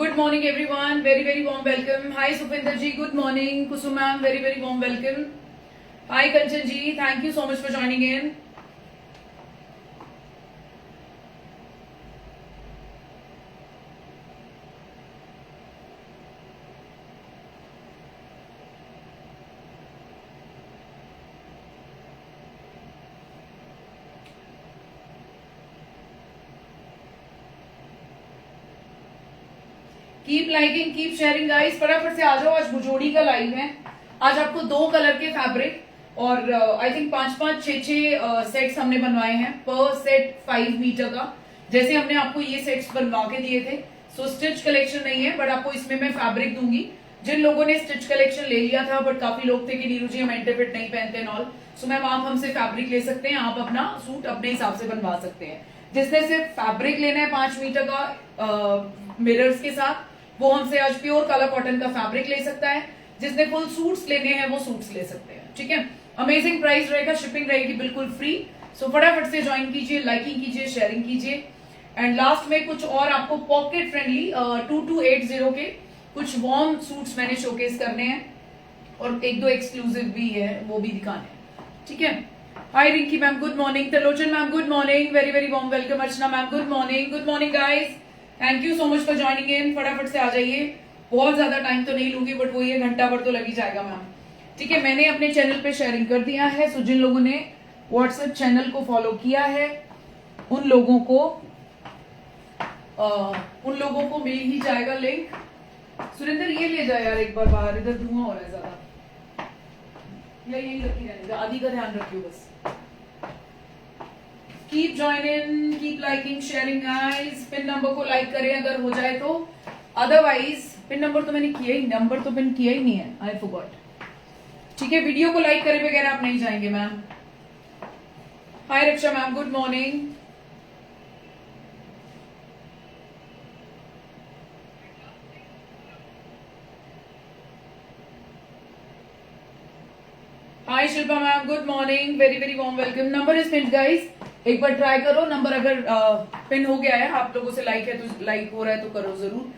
Good morning, everyone. Very, very warm welcome. Hi, Supinder ji. Good morning. Kusum ma'am. Very, very warm welcome. Hi, Kanchan ji. Thank you so much for joining in. Keep liking, keep sharing guys. फटाफट से आ जाओ. आज भुजोड़ी का live है. आज आपको 2 colour के फैब्रिक और आई थिंक 5-5, 6-6 सेट्स हमने बनवाए हैं. पर सेट 5 मीटर का. जैसे हमने आपको ये सेट्स बनवा के दिए थे. सो स्टिच कलेक्शन नहीं है, बट आपको इसमें मैं फैब्रिक दूंगी. जिन लोगों ने स्टिच कलेक्शन ले लिया था, बट काफी लोग थे कि नीरू जी हम एंटीफिट नहीं पहनते एंड ऑल, सो मैम आप हमसे फैब्रिक ले सकते हैं. आप अपना सूट अपने हिसाब से बनवा सकते हैं. जिसने सिर्फ फैब्रिक लेना है 5 मीटर का मिरर्स के साथ, वो हमसे आज प्योर काला कॉटन का फैब्रिक ले सकता है. जिसने फुल सूट्स लेने हैं वो सूट्स ले सकते हैं. ठीक है. अमेजिंग प्राइस रहेगा, शिपिंग रहेगी बिल्कुल फ्री. सो फटाफट से ज्वाइन कीजिए, लाइकिंग कीजिए, शेयरिंग कीजिए. एंड लास्ट में कुछ और आपको पॉकेट फ्रेंडली 2280 के कुछ वार्म सूट्स मैंने शोकेस करने हैं और 1-2 एक्सक्लूसिव भी है, वो भी दिखाने हैं. ठीक है. Hi Rinki ma'am, good morning. Trilochan ma'am, good morning. Very very warm welcome. Archana ma'am, good morning. Good morning guys. Thank you so much for joining in. फटाफट से आ जाइए. बहुत ज्यादा टाइम तो नहीं लूंगी, बट वो ये घंटा भर तो लग ही जाएगा मैम. ठीक है. मैंने अपने चैनल पे शेयरिंग कर दिया है. सो जिन लोगों ने व्हाट्सएप चैनल को फॉलो किया है उन लोगों को मिल ही जाएगा लिंक. सुरेंद्र ये ले जाए यार एक बार बाहर, इधर धुआं हो रहा है ज्यादा. या यही रखी रहने दो. आदि का ध्यान रखियो बस. Keep join in, keep liking, sharing guys. Pin number को लाइक करें अगर हो जाए तो. अदरवाइज पिन नंबर तो मैंने किया ही, नंबर तो पिन किया ही नहीं है. I forgot. ठीक है. वीडियो को लाइक करे बगैर आप नहीं जाएंगे ma'am. Hi Raksha ma'am, good morning. Hi Shilpa ma'am, good morning. Very very warm welcome. Number is pin guys. एक बार ट्राई करो. नंबर अगर पिन हो गया है, आप लोगों से लाइक है तो लाइक हो रहा है तो करो जरूर.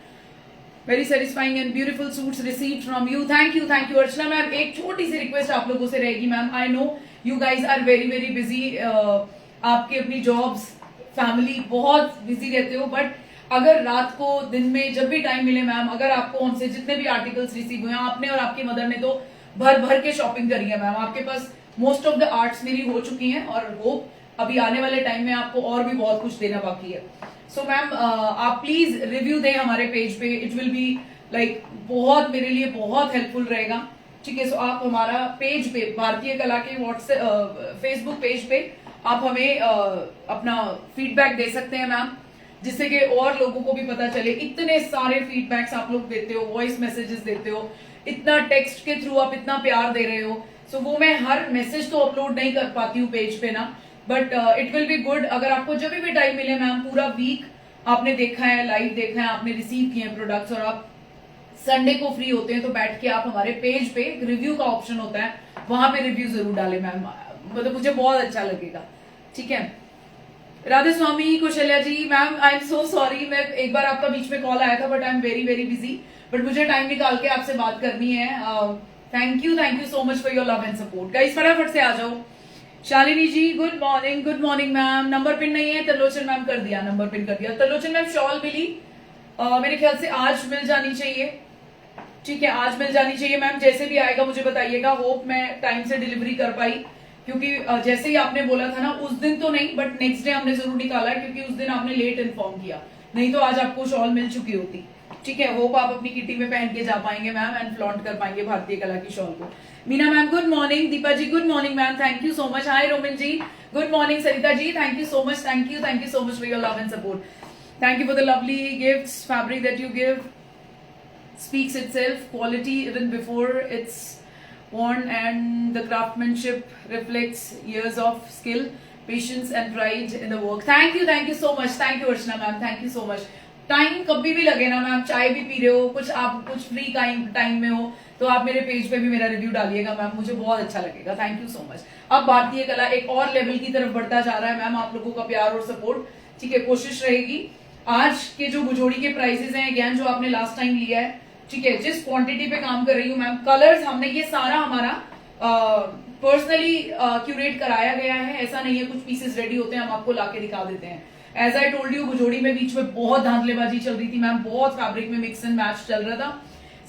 Very satisfying and beautiful suits received from you. Thank you, thank you. Archana ma'am, एक छोटी सी रिक्वेस्ट आप लोगों से रहेगी ma'am. I know you guys are very very busy. आपकी अपनी जॉब्स, फैमिली, बहुत बिजी रहते हो, बट अगर रात को, दिन में, जब भी टाइम मिले मैम, अगर आपको हमसे जितने भी आर्टिकल्स रिसीव हुए, आपने और आपकी मदर ने तो भर भर के शॉपिंग करी है मैम. आपके पास मोस्ट ऑफ द आर्ट्स मेरी हो चुकी हैं और होप अभी आने वाले टाइम में आपको और भी बहुत कुछ देना बाकी है. सो मैम आप प्लीज रिव्यू दें हमारे पेज पे. इट विल बी लाइक बहुत मेरे लिए बहुत हेल्पफुल रहेगा. ठीक है. सो आप हमारा पेज पे, भारतीय कला के व्हाट्सएप फेसबुक पेज पे आप हमें अपना फीडबैक दे सकते हैं मैम, जिससे कि और लोगों को भी पता चले. इतने सारे फीडबैक्स आप लोग देते हो, वॉइस मैसेजेस देते हो, इतना टेक्स्ट के थ्रू आप इतना प्यार दे रहे हो. सो वो मैं हर मैसेज तो अपलोड नहीं कर पाती हूँ पेज पे ना, but it will be good अगर आपको जब भी टाइम मिले मैम. पूरा वीक आपने देखा है, लाइव देखा है, आपने रिसीव किए हैं प्रोडक्ट्स और आप संडे को फ्री होते हैं तो बैठ के आप हमारे पेज पे रिव्यू का ऑप्शन होता है, वहां पे रिव्यू जरूर डालें मैम. मतलब मुझे बहुत अच्छा लगेगा. ठीक है. Radhe Swami, Kaushalya ji ma'am, I am so sorry. मैं एक बार आपका बीच में कॉल आया था, but I am very very busy. But मुझे टाइम निकाल के आपसे बात करनी है. Thank you so much for your love and support guys. फटाफट से आ जाओ. Shalini ji, good morning ma'am. Number pin नहीं है. त्रिलोचन मैम कर दिया, नंबर पिन कर दिया. त्रिलोचन मैम शॉल मिली मेरे ख्याल से आज मिल जानी चाहिए. ठीक है, आज मिल जानी चाहिए मैम. जैसे भी आएगा मुझे बताइएगा. होप मैं टाइम से डिलीवरी कर पाई, क्योंकि जैसे ही आपने बोला था ना, उस दिन तो नहीं, बट नेक्स्ट डे हमने जरूर निकाला है, क्योंकि उस दिन आपने लेट इन्फॉर्म किया. नहीं तो आज आपको शॉल मिल चुकी होती. ठीक है. होप आप अपनी किटी में पहन के जा पाएंगे मैम एंड फ्लॉन्ट कर पाएंगे भारतीय कला की शॉल को. Meena ma'am, good morning. Deepa ji, good morning ma'am. Thank you so much. Hi Romin ji, good morning. Sarita ji, thank you so much. Thank you so much for your love and support. Thank you for the lovely gifts. Fabric that you give speaks itself. Quality even before it's worn, and the craftsmanship reflects years of skill, patience and pride in the work. Thank you so much. Thank you Archana ma'am, thank you so much. Time कभी भी लगे ना ma'am, चाय भी P रहे हो, कुछ आप कुछ फ्री टाइम में हो तो आप मेरे पेज पे भी मेरा रिव्यू डालिएगा मैम, मुझे बहुत अच्छा लगेगा. Thank you so much. अब भारतीय कला एक और लेवल की तरफ बढ़ता जा रहा है मैम, आप लोगों का प्यार और सपोर्ट. ठीक है, कोशिश रहेगी आज के जो भुजोड़ी के प्राइसेस हैं, अगेन जो आपने लास्ट टाइम लिया है, ठीक है, जिस क्वांटिटी पे काम कर रही हूँ मैम, कलर्स हमने ये सारा हमारा पर्सनली क्यूरेट कराया गया है, ऐसा नहीं है कुछ पीसेस रेडी होते हैं हम आपको लाके दिखा देते हैं। As I told you, Bhujodi में बीच में बहुत धांधलेबाजी चल रही थी मैम, बहुत फैब्रिक में मिक्स एंड मैच चल रहा था।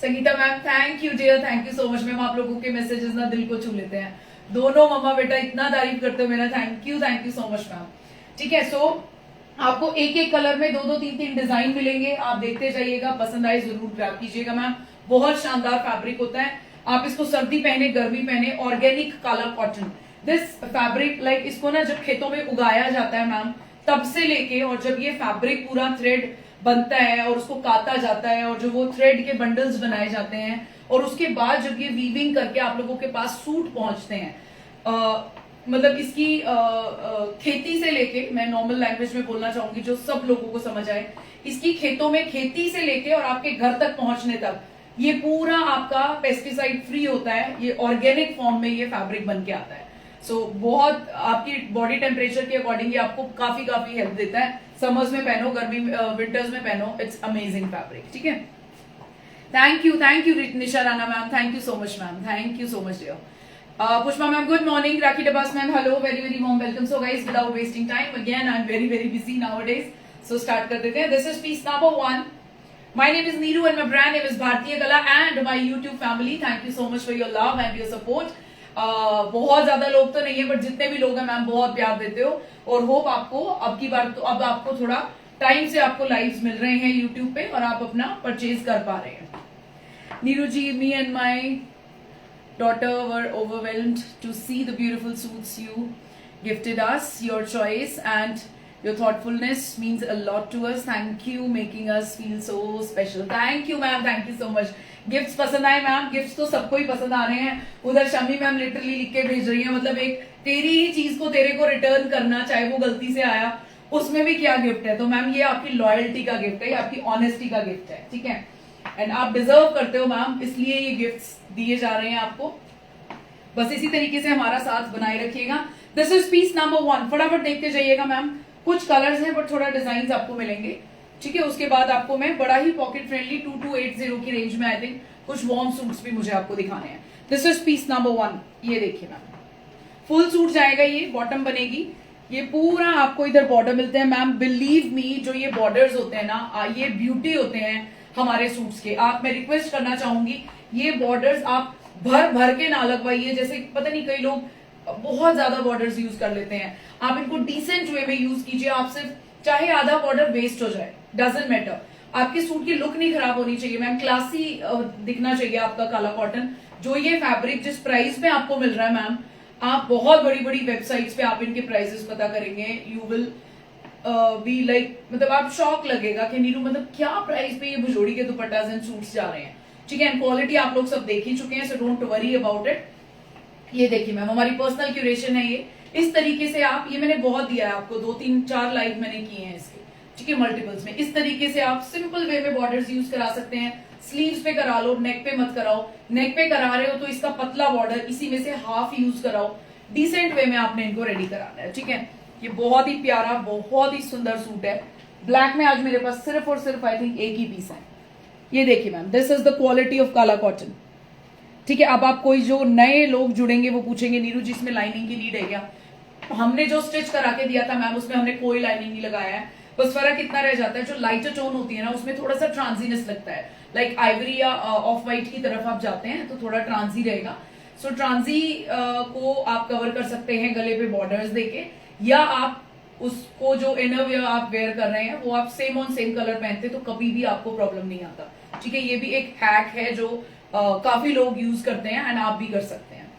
Sangeeta ma'am thank you dear, thank you so much ma'am, आप लोगों के मैसेजेस ना दिल को छू लेते हैं। दोनों मम्मा बेटा इतना तारीफ करते हो मेरा, thank you so much ma'am. ठीक है, सो आपको एक एक कलर में 2-2 3-3 डिजाइन मिलेंगे, आप देखते जाइएगा, पसंद आए जरूर ग्रैब कीजिएगा मैम। बहुत शानदार फैब्रिक होता है, आप इसको सर्दी पहने गर्मी पहने, ऑर्गेनिक काला कॉटन। दिस फैब्रिक लाइक इसको ना जब खेतों में उगाया जाता है मैम, तब से लेके और जब ये फैब्रिक पूरा थ्रेड बनता है और उसको काता जाता है और जो वो थ्रेड के बंडल्स बनाए जाते हैं और उसके बाद जब ये वीविंग करके आप लोगों के पास सूट पहुंचते हैं, मतलब इसकी खेती से लेके, मैं नॉर्मल लैंग्वेज में बोलना चाहूंगी जो सब लोगों को समझ आए, इसकी खेतों में खेती से लेके और आपके घर तक पहुंचने तक ये पूरा आपका पेस्टिसाइड फ्री होता है, ये ऑर्गेनिक फॉर्म में ये फैब्रिक बन के आता है। सो बहुत आपकी बॉडी टेम्परेचर के अकॉर्डिंग ये आपको काफी हेल्प देता है। समर्स में पहनो, गर्मी विंटर्स में पहनो, इट्स अमेजिंग फैब्रिक। ठीक है, thank you Nisha Rana ma'am, thank you so much ma'am, thank you so much dear. Pushpa ma'am good morning, Rakhi Dabas ma'am hello, very warm welcome. So guys without wasting time, again I am very busy nowadays, so start कर देते हैं। This is piece number 1। My name is Neeru and my brand name is Bhartiya Kala and my YouTube family. Thank you so much for your love and your support. बहुत ज्यादा लोग तो नहीं है but जितने भी लोग हैं मैम बहुत प्यार देते हो और होप आपको अब की बार तो अब आपको थोड़ा टाइम से आपको लाइव्स मिल रहे हैं YouTube पे और आप अपना परचेज कर पा रहे हैं। नीरू जी, me and my daughter were overwhelmed to see the beautiful suits you gifted us. Your choice and your thoughtfulness means a lot to us. Thank you, making us feel so special. Thank you ma'am, thank you so much. Gifts पसंद आए ma'am? Gifts तो सबको ही पसंद आ रहे हैं। उधर Shami ma'am literally लिख के भेज रही है, मतलब एक तेरी ही चीज को तेरे को रिटर्न करना, चाहे वो गलती से आया, उसमें भी क्या गिफ्ट है। तो मैम ये आपकी लॉयल्टी का गिफ्ट है, ये आपकी ऑनेस्टी का गिफ्ट है, ठीक है, एंड आप डिजर्व करते हो मैम, इसलिए ये गिफ्ट्स दिए जा रहे हैं आपको। बस इसी तरीके से हमारा साथ बनाए रखिएगा। दिस इज पीस नंबर 1, फटाफट देखते जाइएगा मैम। कुछ कलर्स हैं बट थोड़ा डिजाइन आपको मिलेंगे, ठीक है। उसके बाद आपको मैं बड़ा ही पॉकेट फ्रेंडली 2280 की रेंज में आई थिंक कुछ वार्म सूट्स भी मुझे आपको दिखाने हैं। दिस इज पीस नंबर 1, ये देखिए मैम, फुल सूट जाएगा, ये बॉटम बनेगी, ये पूरा आपको इधर बॉर्डर मिलते हैं मैम। बिलीव मी, जो ये बॉर्डर्स होते हैं ना, ये ब्यूटी होते हैं हमारे सूट्स के। आप, मैं रिक्वेस्ट करना चाहूंगी, ये बॉर्डर्स आप भर भर के ना लगवाइए, जैसे पता नहीं कई लोग बहुत ज्यादा बॉर्डर्स यूज कर लेते हैं। आप इनको डिसेंट वे में यूज कीजिए। आप सिर्फ चाहे आधा बॉर्डर वेस्ट हो जाए, डजंट मैटर, आपके सूट की लुक नहीं खराब होनी चाहिए मैम, क्लासी दिखना चाहिए आपका काला कॉटन। जो ये फैब्रिक जिस प्राइस में आपको मिल रहा है मैम, आप बहुत बड़ी बड़ी वेबसाइट्स पे आप इनके प्राइसेस पता करेंगे, यू विल बी लाइक, मतलब आप शॉक लगेगा कि नीरू मतलब क्या प्राइस पे ये भुजोड़ी के दुपट्टास एंड सूट्स जा रहे हैं, ठीक है। एंड क्वालिटी आप लोग सब देख ही चुके हैं, so don't worry about it. ये देखिए मैम, हमारी पर्सनल क्यूरेशन है ये। इस तरीके से आप, ये मैंने बहुत दिया है आपको, 2-3-4 लाइव मैंने किए हैं इसके, ठीक है, मल्टीपल्स में। इस तरीके से आप सिंपल वे में बॉर्डर्स यूज करा सकते हैं। स्लीव्स पे करा लो, नेक पे मत कराओ। नेक पे करा रहे हो तो इसका पतला बॉर्डर इसी में से हाफ यूज कराओ। डिसेंट वे में आपने इनको रेडी कराना है, ठीक है। ये बहुत ही प्यारा, बहुत ही सुंदर सूट है। ब्लैक में आज मेरे पास सिर्फ और सिर्फ आई थिंक एक ही पीस है। ये देखिए ma'am, this is the quality of काला कॉटन, ठीक है। अब आप कोई जो नए लोग जुड़ेंगे वो पूछेंगे नीरू जी इसमें लाइनिंग की नीड है क्या? हमने जो स्टिच करा के दिया था मैम, उसमें हमने कोई लाइनिंग नहीं लगाया है। बस फर्क इतना रह जाता है, जो लाइटर टोन होती है ना, उसमें थोड़ा सा ट्रांजीनेस लगता है, लाइक आइवरी या ऑफ व्हाइट की तरफ आप जाते हैं तो थोड़ा ट्रांजी रहेगा। सो ट्रांजी को आप कवर कर सकते हैं गले पे बॉर्डर्स देके, या आप उसको जो इनर वेयर आप वेयर कर रहे हैं वो आप सेम ऑन सेम कलर पहनते तो कभी भी आपको प्रॉब्लम नहीं आता, ठीक है। ये भी एक हैक है जो काफी लोग यूज करते हैं एंड आप भी कर सकते हैं,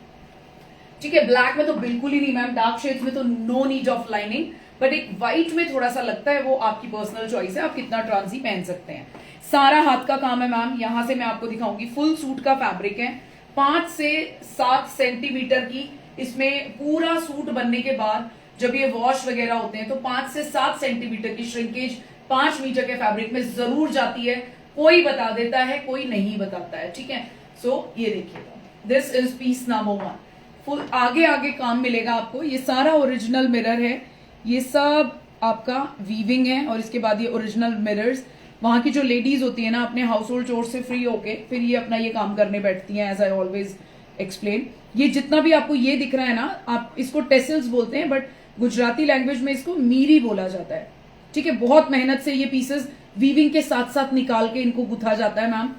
ठीक है। ब्लैक में तो बिल्कुल ही नहीं मैम, डार्क शेड्स में तो no need of lining, but एक व्हाइट में थोड़ा सा लगता है, वो आपकी पर्सनल चॉइस है, आप कितना ट्रांजी पहन सकते हैं। सारा हाथ का काम है मैम, यहां से मैं आपको दिखाऊंगी। फुल सूट का फैब्रिक है, 5 से 7 सेंटीमीटर की इसमें पूरा सूट बनने के बाद जब ये वॉश वगैरह होते हैं तो 5 से 7 सेंटीमीटर की श्रिंकेज 5 मीटर के फैब्रिक में जरूर जाती है। कोई बता देता है, कोई नहीं बताता है, ठीक है। सो ये देखिएगा, this is piece number 1। Full आगे आगे काम मिलेगा आपको। ये सारा ओरिजिनल मिरर है, ये सब आपका वीविंग है और इसके बाद ये ओरिजिनल मिरर्स। वहां की जो लेडीज होती है ना, अपने हाउस होल्ड चोर से फ्री होके फिर ये अपना ये काम करने बैठती हैं, एज आई ऑलवेज एक्सप्लेन। ये जितना भी आपको ये दिख रहा है ना, आप इसको टेसल्स बोलते हैं, बट गुजराती लैंग्वेज में इसको मीरी बोला जाता है। ठीक है, बहुत मेहनत से ये पीसेस वीविंग के साथ साथ निकाल के इनको गुथा जाता है मैम।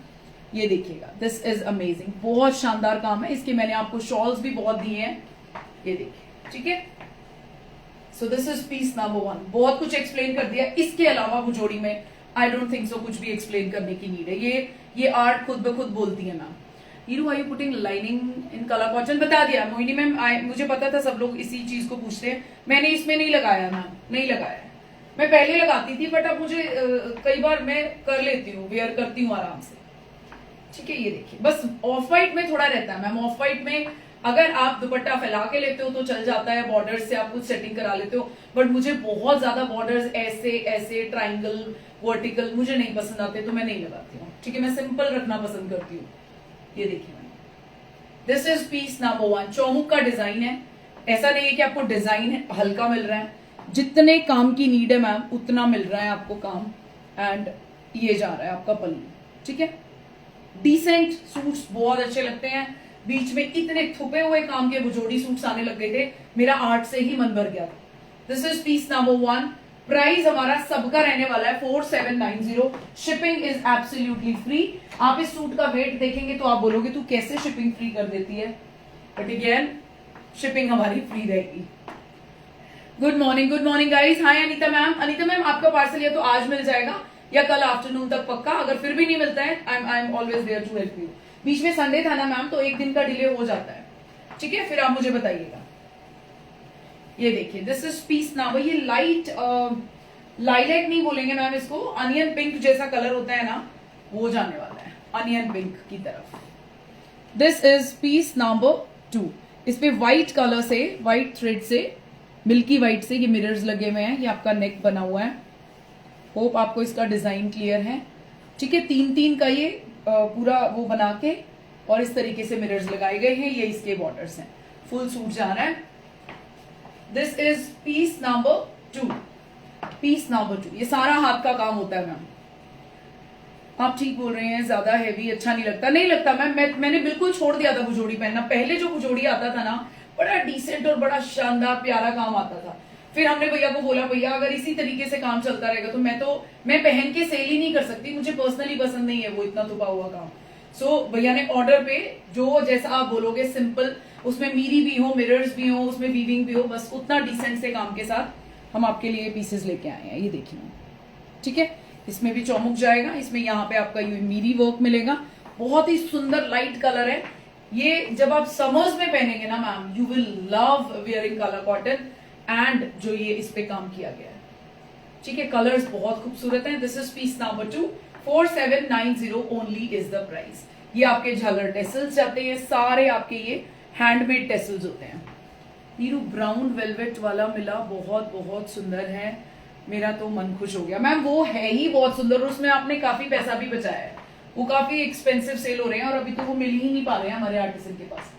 ये देखिएगा, दिस इज अमेजिंग, बहुत शानदार काम है। इसके मैंने आपको शॉल्स भी बहुत दिए हैं, ये देखिए। ठीक है, so this is piece number 1। बहुत कुछ एक्सप्लेन कर दिया। इसके अलावा भुजोड़ी में आई डोंट थिंक सो कुछ भी एक्सप्लेन करने की नीड है। ये आर्ट खुद ब खुद बोलती है ma'am. Neeru, are you putting lining in colour cotton? बता दिया मोहिनी मैम, मुझे पता था सब लोग इसी चीज को पूछते हैं। मैंने इसमें नहीं लगाया मैम, नहीं लगाया। मैं पहले लगाती थी, बट अब मुझे कई बार मैं कर लेती हूँ, वेयर करती हूँ आराम से। ठीक है, ये देखिए, बस ऑफ वाइट में थोड़ा रहता है मैम। ऑफ वाइट में अगर आप दुपट्टा फैला के लेते हो तो चल जाता है, बॉर्डर्स से आप कुछ सेटिंग करा लेते हो, बट मुझे बहुत ज्यादा बॉर्डर्स ऐसे ऐसे ट्राइंगल वर्टिकल मुझे नहीं पसंद आते, तो मैं नहीं लगाती हूँ। ठीक है, मैं सिंपल रखना पसंद करती हूँ। ये देखिए ma'am, this is piece number 1। चौमुख का डिजाइन है। ऐसा नहीं है कि आपको डिजाइन हल्का मिल रहा है, जितने काम की नीड है मैम उतना मिल रहा है आपको काम। एंड ये जा रहा है आपका पल्लू। ठीक है, डिसेंट सूट्स बहुत अच्छे लगते हैं। बीच में इतने थुपे हुए काम के भुजोड़ी सूट्स आने लग गए थे, मेरा आर्ट से ही मन भर गया था। This is piece number 1। Price हमारा सबका रहने वाला है 4790। Shipping is absolutely free. आप इस सूट का वेट देखेंगे तो आप बोलोगे तू कैसे शिपिंग फ्री कर देती है, बट अगेन शिपिंग हमारी फ्री रहेगी। Good morning guys. Hi Anita ma'am. Anita ma'am, आपका पार्सल या तो आज मिल जाएगा या कल आफ्टरनून तक पक्का। अगर फिर भी नहीं मिलता है, I am always there to help you. बीच में संडे था ना मैम, तो एक दिन का डिले हो जाता है। ठीक है, फिर आप मुझे बताइएगा। ये देखिए, दिस इज पीस नंबर। ये लाइट लाइलैक नहीं बोलेंगे मैम इसको, अनियन पिंक जैसा कलर होता है ना, वो जाने वाला है अनियन पिंक की तरफ। This is piece number 2। इस पे व्हाइट कलर से, व्हाइट थ्रेड से, मिल्की व्हाइट से ये मिरर्स लगे हुए हैं। ये आपका नेक बना हुआ है। होप आपको इसका डिजाइन क्लियर है। ठीक है, 3-3 का ये पूरा वो बना के और इस तरीके से मिरर्स लगाए गए हैं। ये इसके बॉर्डर्स हैं। फुल सूट जा रहा है। This is piece number 2। Piece number 2, ये सारा हाथ का काम होता है मैम। आप ठीक बोल रहे हैं, ज्यादा हैवी अच्छा नहीं लगता। नहीं लगता मैम, मैंने बिल्कुल छोड़ दिया था भुजोड़ी पहनना। पहले जो भुजोड़ी आता था ना, बड़ा डिसेंट और बड़ा शानदार प्यारा काम आता था। फिर हमने भैया को बोला, भैया अगर इसी तरीके से काम चलता रहेगा तो मैं पहन के सेल ही नहीं कर सकती। मुझे पर्सनली पसंद नहीं है वो इतना थुपा हुआ काम। सो भैया ने ऑर्डर पे जो जैसा आप बोलोगे, सिंपल, उसमें मीरी भी हो, मिरर्स भी हो, उसमें वीविंग भी हो, बस उतना डिसेंट से काम के साथ हम आपके लिए पीसेस लेके आए हैं। ये देखिए, ठीक है, इसमें भी चौमुख जाएगा। इसमें यहाँ पे आपका ये मीरी वर्क मिलेगा। बहुत ही सुंदर लाइट कलर है। ये जब आप समर्स में पहनेंगे ना ma'am, you will love wearing colour cotton. And जो ये इस पे काम किया गया है, ठीक है, कलर्स बहुत खूबसूरत हैं। This is piece number 2। 4790 only is the price. ये आपके झालर टेसल्स जाते हैं, सारे आपके ये हैंडमेड टेसल्स होते हैं। नीरू, ब्राउन वेलवेट वाला मिला, बहुत बहुत सुंदर है। मेरा तो मन खुश हो गया मैम। वो है ही बहुत सुंदर और उसमें आपने काफी पैसा भी बचाया है। वो काफी एक्सपेंसिव सेल हो रहे हैं और अभी तो वो मिल ही नहीं पा रहे हैं हमारे आर्टिसन के पास।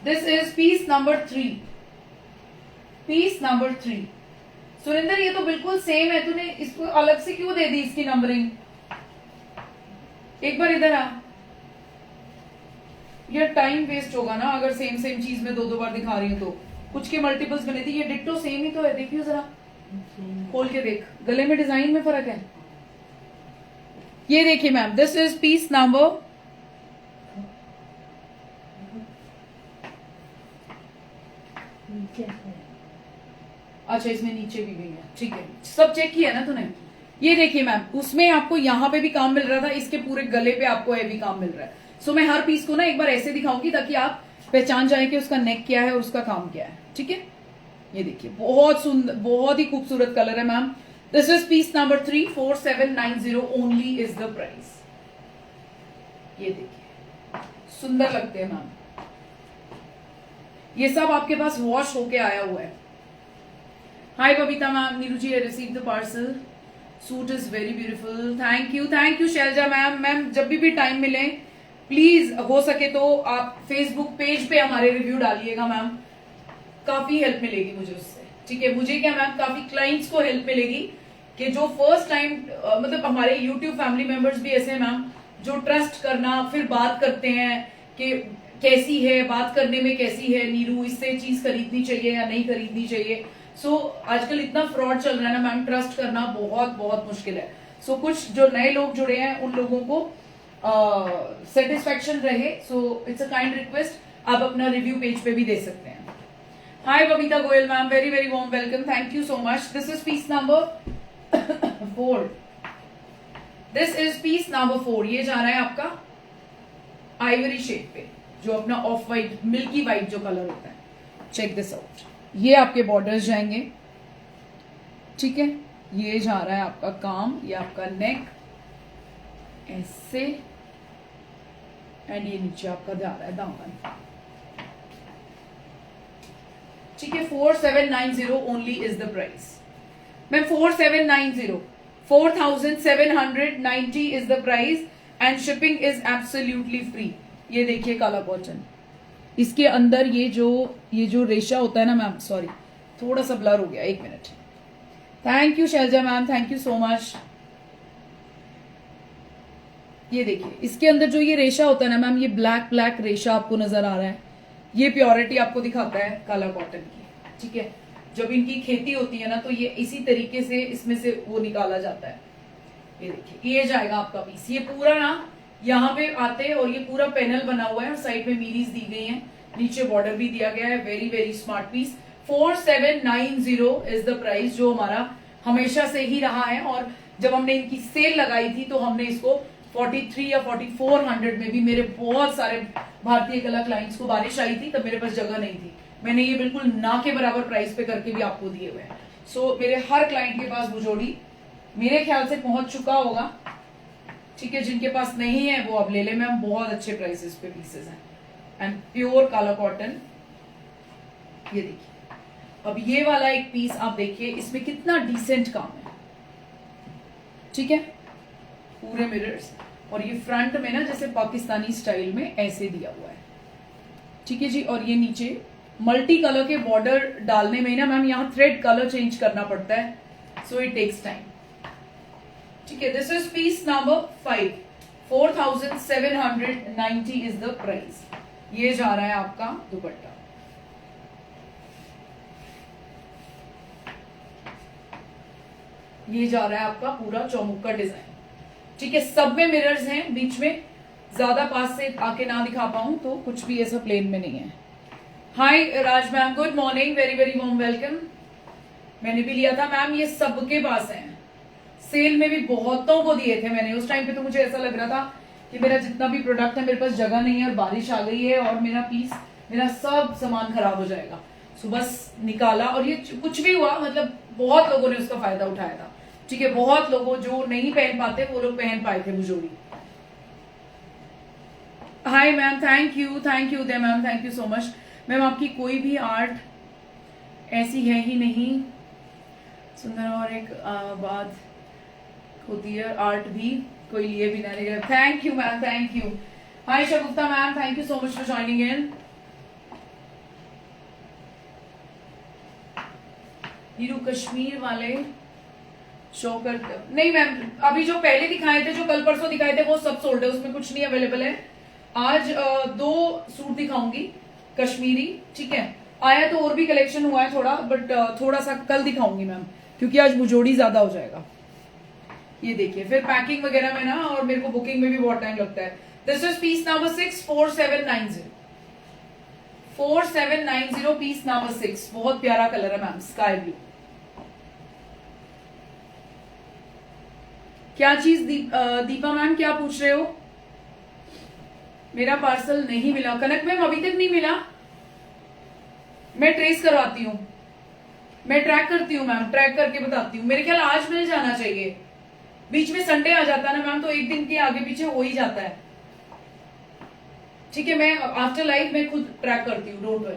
This is piece number 3। Piece number 3। Surendra, ये तो बिल्कुल सेम है, तूने इसको अलग से क्यों दे दी इसकी नंबरिंग? एक बार इधर आ। ये टाइम वेस्ट होगा ना अगर सेम चीज में 2 बार दिखा रही हूं तो। कुछ के मल्टीपल्स बने थी, ये डिट्टो सेम ही तो है। देखियो जरा, खोल के देख, गले में डिजाइन में फर्क है। ये देखिए ma'am, this is piece number अच्छा, इसमें नीचे भी गई है। ठीक है, सब चेक किया ना तूने? ये देखिए मैम, उसमें आपको यहाँ पे भी काम मिल रहा था, इसके पूरे गले पे आपको हैवी काम मिल रहा है। सो मैं हर पीस को ना एक बार ऐसे दिखाऊंगी ताकि आप पहचान जाए कि उसका नेक क्या है और उसका काम क्या है। ठीक है, ये देखिए, बहुत सुंदर, बहुत ही खूबसूरत कलर है ma'am. This is piece number 3। 4790 only is the price. ये देखिए, सुंदर लगते हैं मैम। ये सब आपके पास वॉश होके आया हुआ है। Hi Babita ma'am, Neeru ji, I receive the parcel. Suit is very beautiful. Thank you Shailaja ma'am. Ma'am जब भी टाइम मिले प्लीज, हो सके तो आप फेसबुक पेज पे हमारे रिव्यू डालिएगा मैम, काफी हेल्प मिलेगी मुझे उससे। ठीक है, मुझे क्या मैम काफी क्लाइंट्स को हेल्प मिलेगी कि जो फर्स्ट टाइम मतलब हमारे यूट्यूब फैमिली मेंबर्स भी ऐसे हैं मैम जो ट्रस्ट करना फिर बात करते हैं कि कैसी है, बात करने में कैसी है नीरू, इससे चीज खरीदनी चाहिए या नहीं खरीदनी चाहिए। सो आजकल इतना फ्रॉड चल रहा है ना मैम, ट्रस्ट करना बहुत बहुत मुश्किल है। सो कुछ जो नए लोग जुड़े हैं उन लोगों को सेटिस्फेक्शन रहे, so it's a kind request, आप अपना रिव्यू पेज पे भी दे सकते हैं। Hi Babita Goyal ma'am, very very warm welcome, thank you so much. This is piece number 4, this is piece number 4। ये जा रहा है आपका आइवरी शेड पे, जो अपना ऑफ वाइट मिल्की वाइट जो कलर होता है। चेक दिस आउट, ये आपके बॉर्डर्स जाएंगे, ठीक है। ये जा रहा है आपका काम, ये आपका नेक ऐसे, एंड ये नीचे आपका जा रहा है दामन, ठीक है। 4790 only is the price ma'am, 4790, 4790 is the price and shipping is absolutely free. ये देखिए काला कॉटन, इसके अंदर ये जो रेशा होता है ना मैम, सॉरी थोड़ा सा ब्लर हो गया, एक minute. Thank you Shailaja ma'am, thank you so much. ये देखिए इसके अंदर जो ये रेशा होता है ना मैम, ये ब्लैक ब्लैक रेशा आपको नजर आ रहा है, ये प्योरिटी आपको दिखाता है काला कॉटन की, ठीक है। जब इनकी खेती होती है ना तो ये इसी तरीके से इसमें से वो निकाला जाता है। ये देखिए ये जाएगा आपका पीस, ये पूरा ना यहाँ पे आते हैं और ये पूरा पैनल बना हुआ है और साइड में मीरीज दी गई हैं, नीचे बॉर्डर भी दिया गया है। Very very smart piece. 4790 is the price, जो हमारा हमेशा से ही रहा है। और जब हमने इनकी सेल लगाई थी तो हमने इसको 43 या 4400 में भी, मेरे बहुत सारे भारतीय कला क्लाइंट्स को बारिश आई थी तब मेरे पास जगह नहीं थी, मैंने ये बिल्कुल ना के बराबर प्राइस पे करके भी आपको दिए हुए हैं। सो मेरे हर क्लाइंट के पास भुजोड़ी मेरे ख्याल से पहुंच चुका होगा, ठीक है। जिनके पास नहीं है वो अब ले ले मैम, बहुत अच्छे प्राइसेस पे पीसेस हैं एंड प्योर काला कॉटन। ये देखिए अब ये वाला एक पीस आप देखिए, इसमें कितना डिसेंट काम है, ठीक है। पूरे मिरर्स और ये फ्रंट में ना जैसे पाकिस्तानी स्टाइल में ऐसे दिया हुआ है, ठीक है जी। और ये नीचे मल्टी कलर के बॉर्डर डालने में ना मैम यहाँ थ्रेड कलर चेंज करना पड़ता है, सो इट टेक्स टाइम, ठीक है। This is piece number 5, 4790 is the price. ये जा रहा है आपका दुपट्टा, ये जा रहा है आपका पूरा चौमुख का डिजाइन, ठीक है। सब में मिरर्स हैं बीच में, ज्यादा पास से आके ना दिखा पाऊं तो कुछ भी ऐसा प्लेन में नहीं है। Hi Raj ma'am, good morning, very very warm welcome. मैंने भी लिया था मैम, ये सबके पास है, सेल में भी बहुतों को दिए थे मैंने। उस टाइम पे तो मुझे ऐसा लग रहा था कि मेरा जितना भी प्रोडक्ट है मेरे पास जगह नहीं है और बारिश आ गई है और मेरा सब सामान खराब हो जाएगा। सो बस निकाला और ये कुछ भी हुआ, मतलब बहुत लोगों ने उसका फायदा उठाया था, ठीक है। बहुत लोगों जो नहीं पहन पाते वो लोग पहन पाए थे Bhujodi. Hi ma'am, thank you they ma'am, thank you so much ma'am. आपकी कोई भी आर्ट ऐसी है ही नहीं सुंदर, और एक बात होती है आर्ट भी कोई लिए बिना नहीं गया। Thank you ma'am, thank you. Hi Shagufta ma'am, thank you so much for joining in. Neeru Kashmir वाले शो कर नहीं मैम, अभी जो पहले दिखाए थे, जो कल परसों दिखाए थे वो सब सोल्ड है, उसमें कुछ नहीं अवेलेबल है। आज 2 सूट दिखाऊंगी कश्मीरी, ठीक है। आया तो और भी कलेक्शन हुआ है थोड़ा, बट थोड़ा सा कल दिखाऊंगी मैम, क्योंकि आज भुजोड़ी ज्यादा हो जाएगा। ये देखिए फिर पैकिंग वगैरह में ना, और मेरे को बुकिंग में भी बहुत टाइम लगता है। This is piece number 6, 4790, 4790 piece number 6। बहुत प्यारा कलर है मैम, स्काई ब्लू। क्या चीज दीपा मैम क्या पूछ रहे हो? मेरा पार्सल नहीं मिला कनक मैम, अभी तक नहीं मिला। मैं ट्रेस करवाती हूँ, मैं ट्रैक करती हूँ मैम, ट्रैक करके बताती हूँ। मेरे ख्याल आज मिल जाना चाहिए, बीच में संडे आ जाता है ना मैम, तो एक दिन के आगे पीछे हो ही जाता है, ठीक है। मैं आफ्टर लाइफ में खुद ट्रैक करती हूँ, डोंट वरी।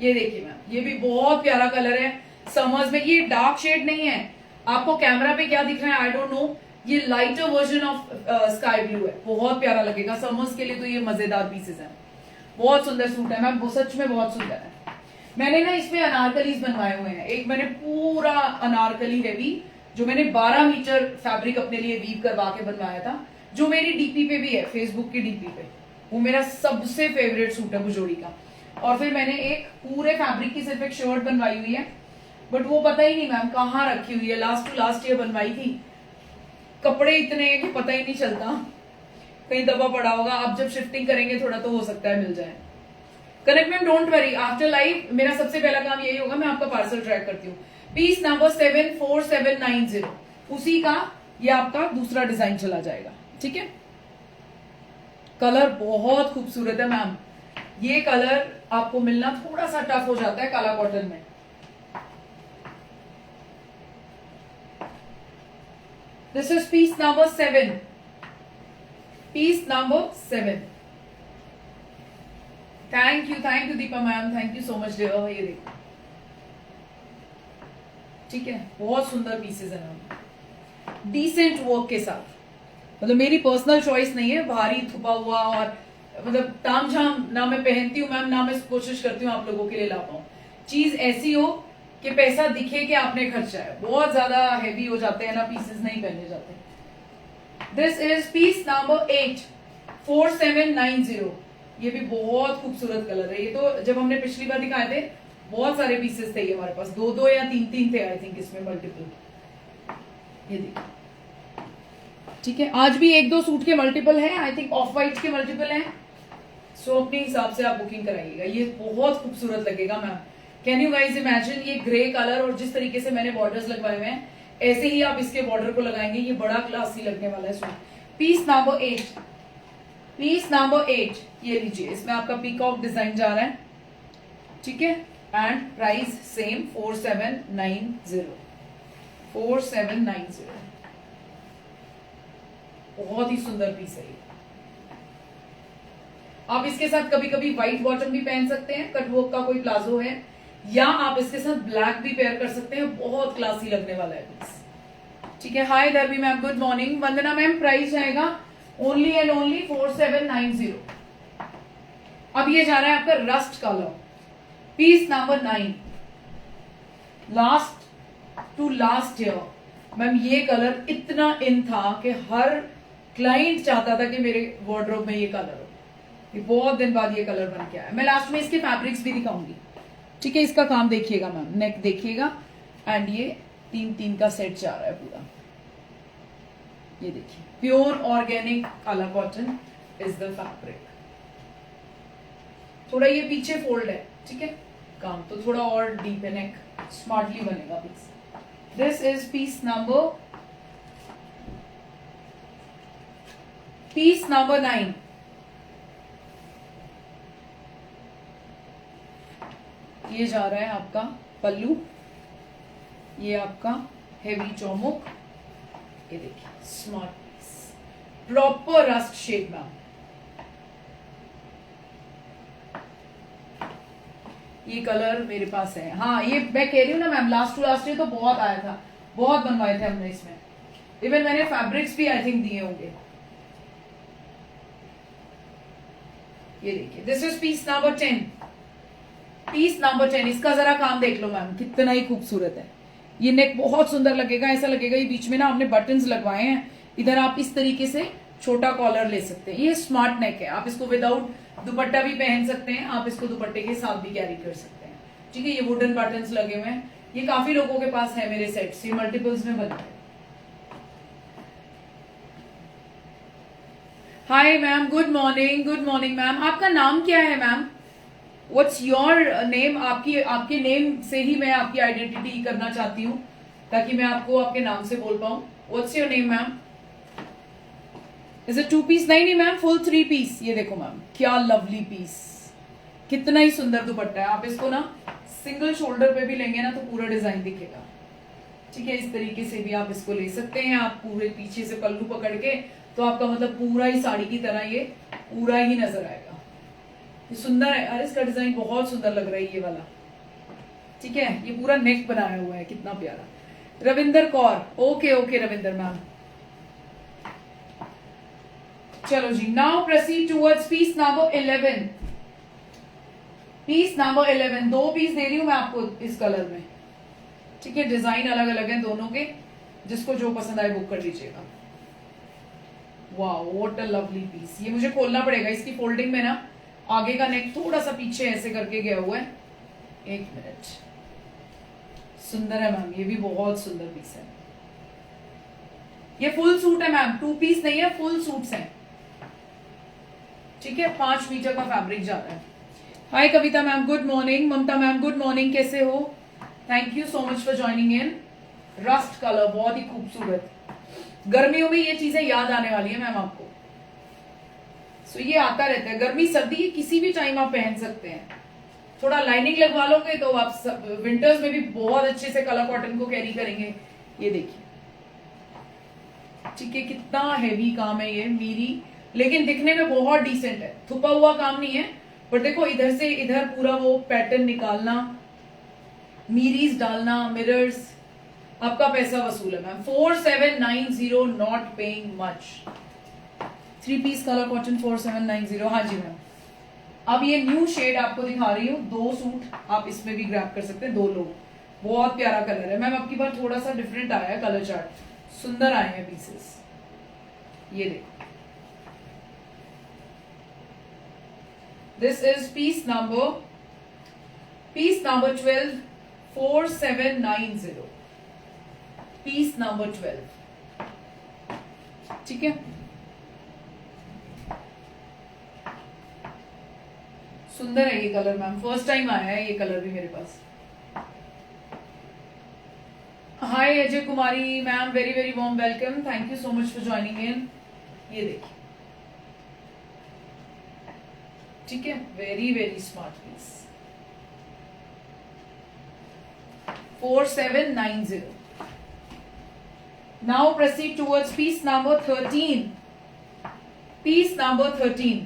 ये देखिए मैम, ये भी बहुत प्यारा कलर है समर्स में। ये डार्क शेड नहीं है, आपको कैमरा पे क्या दिख रहा है आई डोंट नो, ये lighter version of sky blue है, बहुत प्यारा लगेगा समर्स के लिए। तो ये मजेदार पीसेस हैं, बहुत सुंदर सूट है मैम, वो सच में बहुत सुंदर है। मैंने ना इसमें अनारकलीज बनवाए हुए हैं। एक मैंने पूरा अनारकली हैवी जो मैंने 12 मीटर फैब्रिक अपने लिए वीव करवा के बनवाया था, जो मेरी डीपी पे भी है, फेसबुक की डीपी पे। वो मेरा सबसे फेवरेट सूट है भुजोड़ी का। और फिर मैंने एक पूरे फैब्रिक की सिर्फ एक शर्ट बनवाई हुई है, बट वो पता ही नहीं मैम कहाँ रखी हुई है, लास्ट टू लास्ट ईयर बनवाई थी। कपड़े इतने हैं कि पता ही नहीं चलता, कहीं दबा पड़ा होगा। अब जब शिफ्टिंग करेंगे थोड़ा तो हो सकता है मिल जाए। Connect ma'am don't worry, after live मेरा सबसे पहला काम यही होगा, मैं आपका पार्सल ट्रैक करती हूँ। पीस नंबर 74790, उसी का ये आपका दूसरा डिजाइन चला जाएगा। ठीक है, कलर बहुत खूबसूरत है मैम। ये कलर आपको मिलना थोड़ा सा टफ हो जाता है काला कॉटन में। This is piece number 7, piece number 7। Thank you Deepa ma'am, thank you so much dear. ये देखो, ठीक है, बहुत सुंदर पीसेस है मैम, डिसेंट वर्क के साथ। मतलब मेरी पर्सनल चॉइस नहीं है भारी थुपा हुआ, और मतलब ताम झाम ना मैं पहनती हूँ मैम, ना मैं कोशिश करती हूँ आप लोगों के लिए ला पाऊं। चीज ऐसी हो कि पैसा दिखे कि आपने खर्चा है। बहुत ज्यादा हैवी हो जाते हैं ना पीसेस, नहीं पहने जाते। This is piece number 8, 4790। ये भी बहुत खूबसूरत कलर है। ये तो जब हमने पिछली बार दिखाए थे बहुत सारे पीसेस थे हमारे पास, 2 या 3 थे आई थिंक इसमें मल्टीपल। ये देखिए, ठीक है, आज भी 1-2 सूट के मल्टीपल है, आई थिंक ऑफ वाइट के मल्टीपल है। सो अपने हिसाब से आप बुकिंग कराइएगा। ये बहुत खूबसूरत लगेगा ma'am. Can you guys imagine, ये ग्रे कलर और जिस तरीके से मैंने बॉर्डर्स लगवाए हुए हैं, ऐसे ही आप इसके बॉर्डर को लगाएंगे, ये बड़ा क्लासी लगने वाला है suit. Piece number 8, piece number 8, ये लीजिए, इसमें आपका पीकॉक डिजाइन जा रहा है। ठीक है, एंड प्राइस सेम 4790, 4790। बहुत ही सुंदर पीस है ये। आप इसके साथ कभी कभी व्हाइट बॉटम भी पहन सकते हैं, कटवर्क का कोई प्लाजो है, या आप इसके साथ ब्लैक भी पेयर कर सकते हैं, बहुत क्लासी लगने वाला है पीस। ठीक है, hi Dharmi ma'am, good morning. Vandana ma'am, price जाएगा ओनली एंड ओनली 4790। अब ये जा रहा है आपका rust colour, piece number 9, last to last year ma'am ये कलर इतना इन था कि हर क्लाइंट चाहता था कि मेरे वार्डरोब में ये कलर हो। ये बहुत दिन बाद ये कलर बन के आया। मैं लास्ट में इसके फैब्रिक्स भी दिखाऊंगी। ठीक है, इसका काम देखिएगा मैम, नेक देखिएगा, एंड ये 3 का सेट जा रहा है पूरा। ये देखिए, प्योर ऑर्गेनिक काला कॉटन इज द फैब्रिक। थोड़ा ये पीछे फोल्ड है, ठीक है, काम तो थोड़ा और डीप है, नेक स्मार्टली बनेगा piece. This is piece number 9। ये जा रहा है आपका पल्लू, ये आपका हेवी चौमुक। ये देखिए, smart piece, proper rust shade ma'am. ये कलर मेरे पास है। हाँ, ये मैं कह रही हूँ ना ma'am, last to last year तो बहुत आया था, बहुत बनवाए थे हमने इसमें। इवन मैंने फैब्रिक्स भी आई थिंक दिए होंगे। ये देखिए, this is piece number 10, piece number 10। इसका जरा काम देख लो मैम, कितना ही खूबसूरत है। ये नेक बहुत सुंदर लगेगा, ऐसा लगेगा ये बीच में ना आपने बटन्स लगवाए हैं। इधर आप इस तरीके से छोटा कॉलर ले सकते हैं। ये स्मार्ट नेक है, आप इसको विदाउट दुपट्टा भी पहन सकते हैं, आप इसको दुपट्टे के साथ भी कैरी कर सकते हैं। ठीक है, ये वुडन बटन्स लगे हुए हैं, ये काफी लोगों के पास है मेरे सेट्स, ये मल्टीपल्स में बने हैं। Hi ma'am, good morning ma'am. आपका नाम क्या है मैम? What's your name? आपके नेम से ही मैं आपकी आइडेंटिटी करना चाहती हूँ, ताकि मैं आपको आपके नाम से बोल पाऊं। What's your name ma'am? Is it 2 piece? नहीं मैम, फुल 3 पीस। ये देखो मैम, क्या लवली पीस, कितना ही सुंदर दुपट्टा है। आप इसको ना सिंगल शोल्डर पे भी लेंगे ना तो पूरा डिजाइन दिखेगा। ठीक है, इस तरीके से भी आप इसको ले सकते हैं। आप पूरे पीछे से पल्लू पकड़ के, तो आपका मतलब पूरा ही साड़ी की तरह ये पूरा ही नजर आएगा। ये सुंदर है, अरे इसका डिजाइन बहुत सुंदर लग रहा है ये वाला। ठीक है, ये पूरा नेक बनाया हुआ है, कितना प्यारा। Ravinder Kaur, okay Ravinder ma'am. चलो जी, now proceed towards piece number 11, piece number 11, 2 piece दे रही हूं मैं आपको इस कलर में, ठीक है। डिजाइन अलग अलग है दोनों के, जिसको जो पसंद आए बुक कर लीजिएगा। Wow what a lovely piece. ये मुझे खोलना पड़ेगा, इसकी फोल्डिंग में ना आगे का नेक थोड़ा सा पीछे ऐसे करके गया हुआ है। एक मिनट, सुंदर है मैम, ये भी बहुत सुंदर पीस है। ये फुल सूट है मैम, 2 पीस नहीं है, फुल सूट्स हैं, ठीक है। 5 मीटर का फैब्रिक जा रहा है। हाय कविता मैम गुड मॉर्निंग, ममता मैम गुड मॉर्निंग, कैसे हो? Thank you so much for joining in. Rust colour बहुत ही खूबसूरत, गर्मियों में ये चीजें याद आने वाली है मैम आपको। सो ये आता रहता है, गर्मी सर्दी किसी भी टाइम आप पहन सकते हैं। थोड़ा लाइनिंग लगवा लोगे तो आप विंटर्स में भी बहुत अच्छे से कलर कॉटन को कैरी करेंगे। ये देखिए, ठीक है, कितना हेवी काम है ये मीरी, लेकिन दिखने में बहुत डिसेंट है। थुपा हुआ काम नहीं है, पर देखो इधर से इधर पूरा वो पैटर्न निकालना, मीरीज डालना, मिरर्स, आपका पैसा वसूल है ma'am. 4790, not paying much. 3 piece colour cotton 4790। हाँ जी मैम। अब ये न्यू शेड आपको दिखा रही हूँ, 2 सूट आप इसमें भी ग्रैब कर सकते हैं, 2 लोग। बहुत प्यारा कलर है मैम, आपकी बार थोड़ा सा डिफरेंट आया है कलर चार्ट, सुंदर आए हैं पीसेस। ये देखो, this is piece number 12, 4790, piece number 12, ठीक है। सुंदर है ये कलर मैम, फर्स्ट टाइम आया है ये कलर भी मेरे पास। Hi Ajay Kumari ma'am, very very warm welcome, thank you so much for joining in. ये देखिए, ठीक है, very very smart piece. 4790। Now proceed towards piece number 13, piece number 13।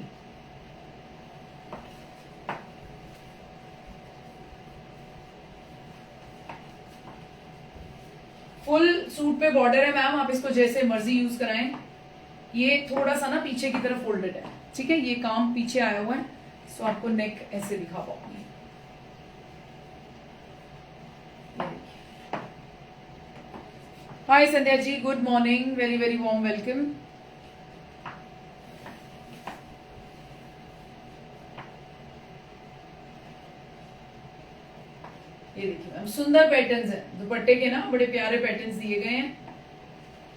Full suit पे बॉर्डर है मैम, आप इसको जैसे मर्जी यूज कराएं। ये थोड़ा सा ना पीछे की तरफ फोल्डेड है, ठीक है, ये काम पीछे आया हुआ है, सो आपको नेक ऐसे दिखा पाऊंगी। Hi Sandhya ji, good morning, very very warm welcome. ये देखिए मैम, सुंदर पैटर्न्स हैं दुपट्टे के ना, बड़े प्यारे पैटर्न्स दिए गए हैं।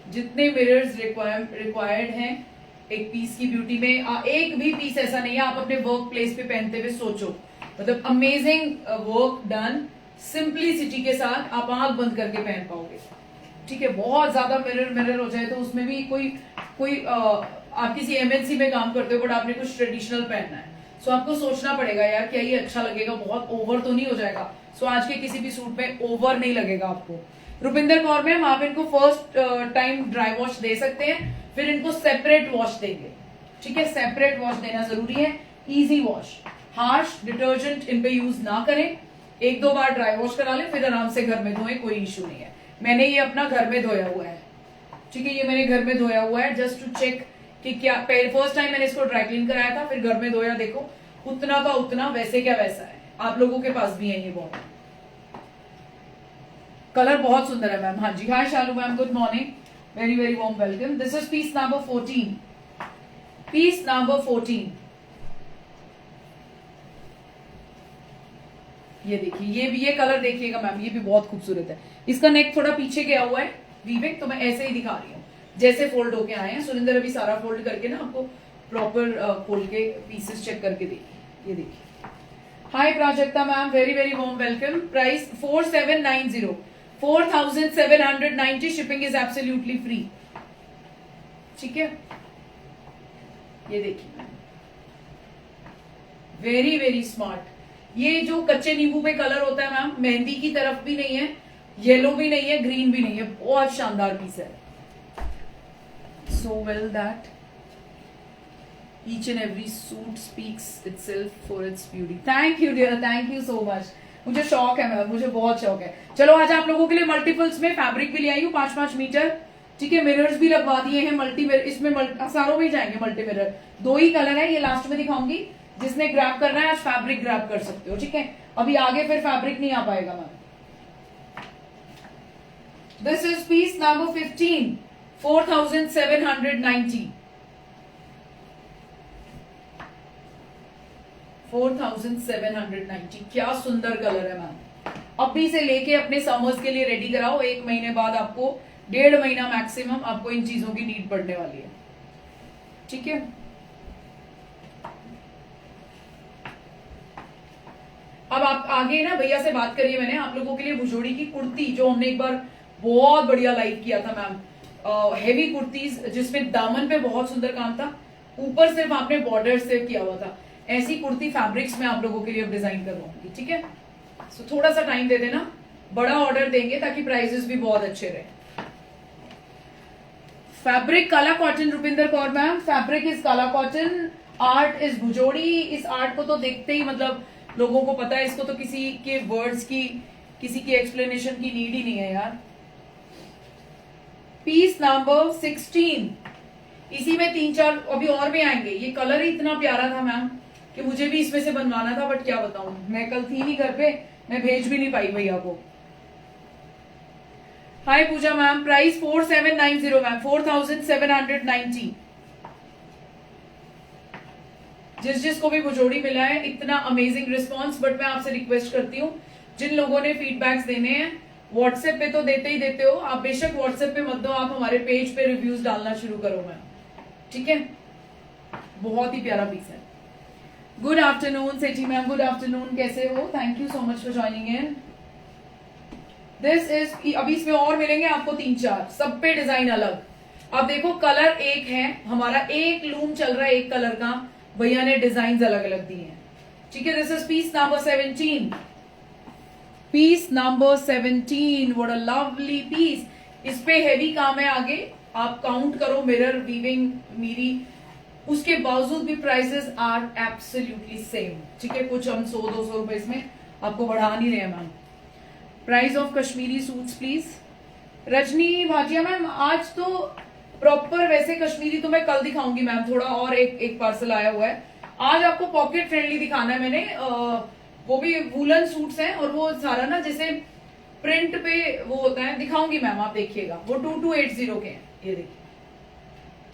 जितने मिरर्स रिक्वायर्ड हैं एक पीस की ब्यूटी में, एक भी पीस ऐसा नहीं है आप अपने वर्क प्लेस पे पहनते हुए सोचो, मतलब अमेजिंग वर्क डन, सिंपलिसिटी के साथ आप आंख बंद करके पहन पाओगे, ठीक है। बहुत ज्यादा मिरर हो जाए तो उसमें भी कोई आप किसी एमएनसी में काम करते हो बट आपने कुछ ट्रेडिशनल पहनना है, सो आपको सोचना पड़ेगा यार क्या ये अच्छा लगेगा, बहुत ओवर तो नहीं हो जाएगा। सो आज के किसी भी सूट में ओवर नहीं लगेगा आपको। रुपिंदर कौर मैम, आप इनको फर्स्ट टाइम ड्राई वॉश दे सकते हैं, फिर इनको सेपरेट वॉश देंगे, ठीक है। सेपरेट वॉश देना जरूरी है, इजी वॉश, हार्श डिटर्जेंट इन पे यूज ना करें। 1-2 बार ड्राई वॉश करा लें, फिर आराम से घर में धोएं, कोई इश्यू नहीं है। मैंने ये अपना घर में धोया हुआ है, ठीक है, ये मैंने घर में धोया हुआ है जस्ट टू चेक कि क्या, फर्स्ट टाइम मैंने इसको ड्राई क्लीन कराया था, फिर घर में धोया, देखो उतना का उतना, वैसे क्या वैसा है। आप लोगों के पास भी है ये बॉटल, कलर बहुत सुंदर है मैम। हाँ जी, hi Shalu ma'am, good morning, very very warm welcome. This is piece number 14, piece number 14। ये देखिए, ये कलर देखिएगा मैम, ये भी बहुत खूबसूरत है। इसका नेक थोड़ा पीछे गया हुआ है वीविंग, तो मैं ऐसे ही दिखा रही हूँ जैसे फोल्ड होके आए हैं। सुरेंद्र अभी सारा फोल्ड करके ना आपको प्रॉपर खोल के पीसेस चेक करके देखिए। ये देखिए, hi Prajakta ma'am, very very warm welcome. Price 4790, 4790, shipping is absolutely free, ठीक है। ये देखिए, वेरी वेरी स्मार्ट। ये जो कच्चे नींबू पे कलर होता है मैम, मेहंदी की तरफ भी नहीं है, येलो भी नहीं है, ग्रीन भी नहीं है, बहुत शानदार पीस है। So well that each and every suit speaks itself for its beauty. Thank you dear, thank you so much. मुझे शौक है मैम, मुझे बहुत शौक है। चलो आज आप लोगों के लिए मल्टीपल्स में फैब्रिक भी ले आई हूँ, 5-5 मीटर, ठीक है। मिरर्स भी लगवा दिए हैं, मल्टी मिरर, इसमें सारों में ही जाएंगे मल्टी मिरर। 2 ही कलर है, ये लास्ट में दिखाऊंगी। जिसने ग्रैब करना है आज फैब्रिक ग्रैब कर सकते हो, ठीक है। अभी आगे फिर फैब्रिक नहीं आ पाएगा ma'am. This is piece number 15, 4790, 4790। क्या सुंदर कलर है मैम। अभी से लेके अपने समर्स के लिए रेडी कराओ। 1 महीने बाद आपको 1.5 महीना मैक्सिमम आपको इन चीजों की नीड पड़ने वाली है, ठीक है। अब आप आगे ना भैया से बात करिए। मैंने आप लोगों के लिए भुजोड़ी की कुर्ती जो हमने एक बार बहुत बढ़िया लाइव किया था मैम, हेवी कुर्तीज जिसमें दामन पे बहुत सुंदर काम था, ऊपर सिर्फ आपने बॉर्डर से किया हुआ था। ऐसी कुर्ती फैब्रिक्स में आप लोगों के लिए डिजाइन करवाऊंगी, ठीक है। सो थोड़ा सा टाइम दे देना, बड़ा ऑर्डर देंगे ताकि प्राइजेस भी बहुत अच्छे रहे। फैब्रिक काला cotton, Rupinder Kaur ma'am, fabric is काला कॉटन, आर्ट इज भुजोड़ी। इस आर्ट को तो देखते ही मतलब लोगों को पता है, इसको तो किसी के वर्ड्स की, किसी की एक्सप्लेनेशन की नीड ही नहीं है यार। पीस नंबर 16, इसी में 3-4 अभी और भी आएंगे। ये कलर ही इतना प्यारा था मैम कि मुझे भी इसमें से बनवाना था, बट क्या बताऊं, मैं कल थी नहीं घर पे, मैं भेज भी नहीं पाई भैया को। हाय पूजा मैम, प्राइस 4790 मैम, 4790। जिसको भी भुजोड़ी मिला है, इतना अमेजिंग रिस्पॉन्स। बट मैं आपसे रिक्वेस्ट करती हूँ, जिन लोगों ने फीडबैक्स देने हैं व्हाट्सएप पे तो देते ही देते हो, आप बेशक व्हाट्सएप पे मत दो, आप हमारे पेज पे रिव्यूज डालना शुरू करो मैम, ठीक है। बहुत ही प्यारा पीस है। गुड आफ्टरनून सेठी मैम, गुड आफ्टरनून, कैसे हो? Thank you so much for joining in. This is, अभी इसमें और मिलेंगे आपको 3-4, सब पे डिजाइन अलग। अब देखो कलर एक है हमारा, एक लूम चल रहा है एक कलर का, भैया ने डिजाइन अलग अलग दिए हैं, ठीक है। This is piece number 17, piece number 17। What a lovely piece. इस पे हेवी काम है आगे, आप काउंट करो, मिरर वीविंग मीरी, उसके बावजूद भी प्राइसेस आर एब्सोल्युटली सेम, ठीक है। कुछ हम 100-200 रुपए इसमें आपको बढ़ा नहीं रहे हैं ma'am. Price of Kashmiri suits please. Rajni Bhatia ma'am, आज तो प्रॉपर वैसे कश्मीरी तो मैं कल दिखाऊंगी मैम, थोड़ा और एक पार्सल आया हुआ है। आज आपको पॉकेट फ्रेंडली दिखाना है मैंने, वो भी वूलन सूट्स हैं, और वो सारा ना जैसे प्रिंट पे वो होता है, दिखाऊंगी मैम, आप देखिएगा। वो 2280 के हैं, ये देखिए,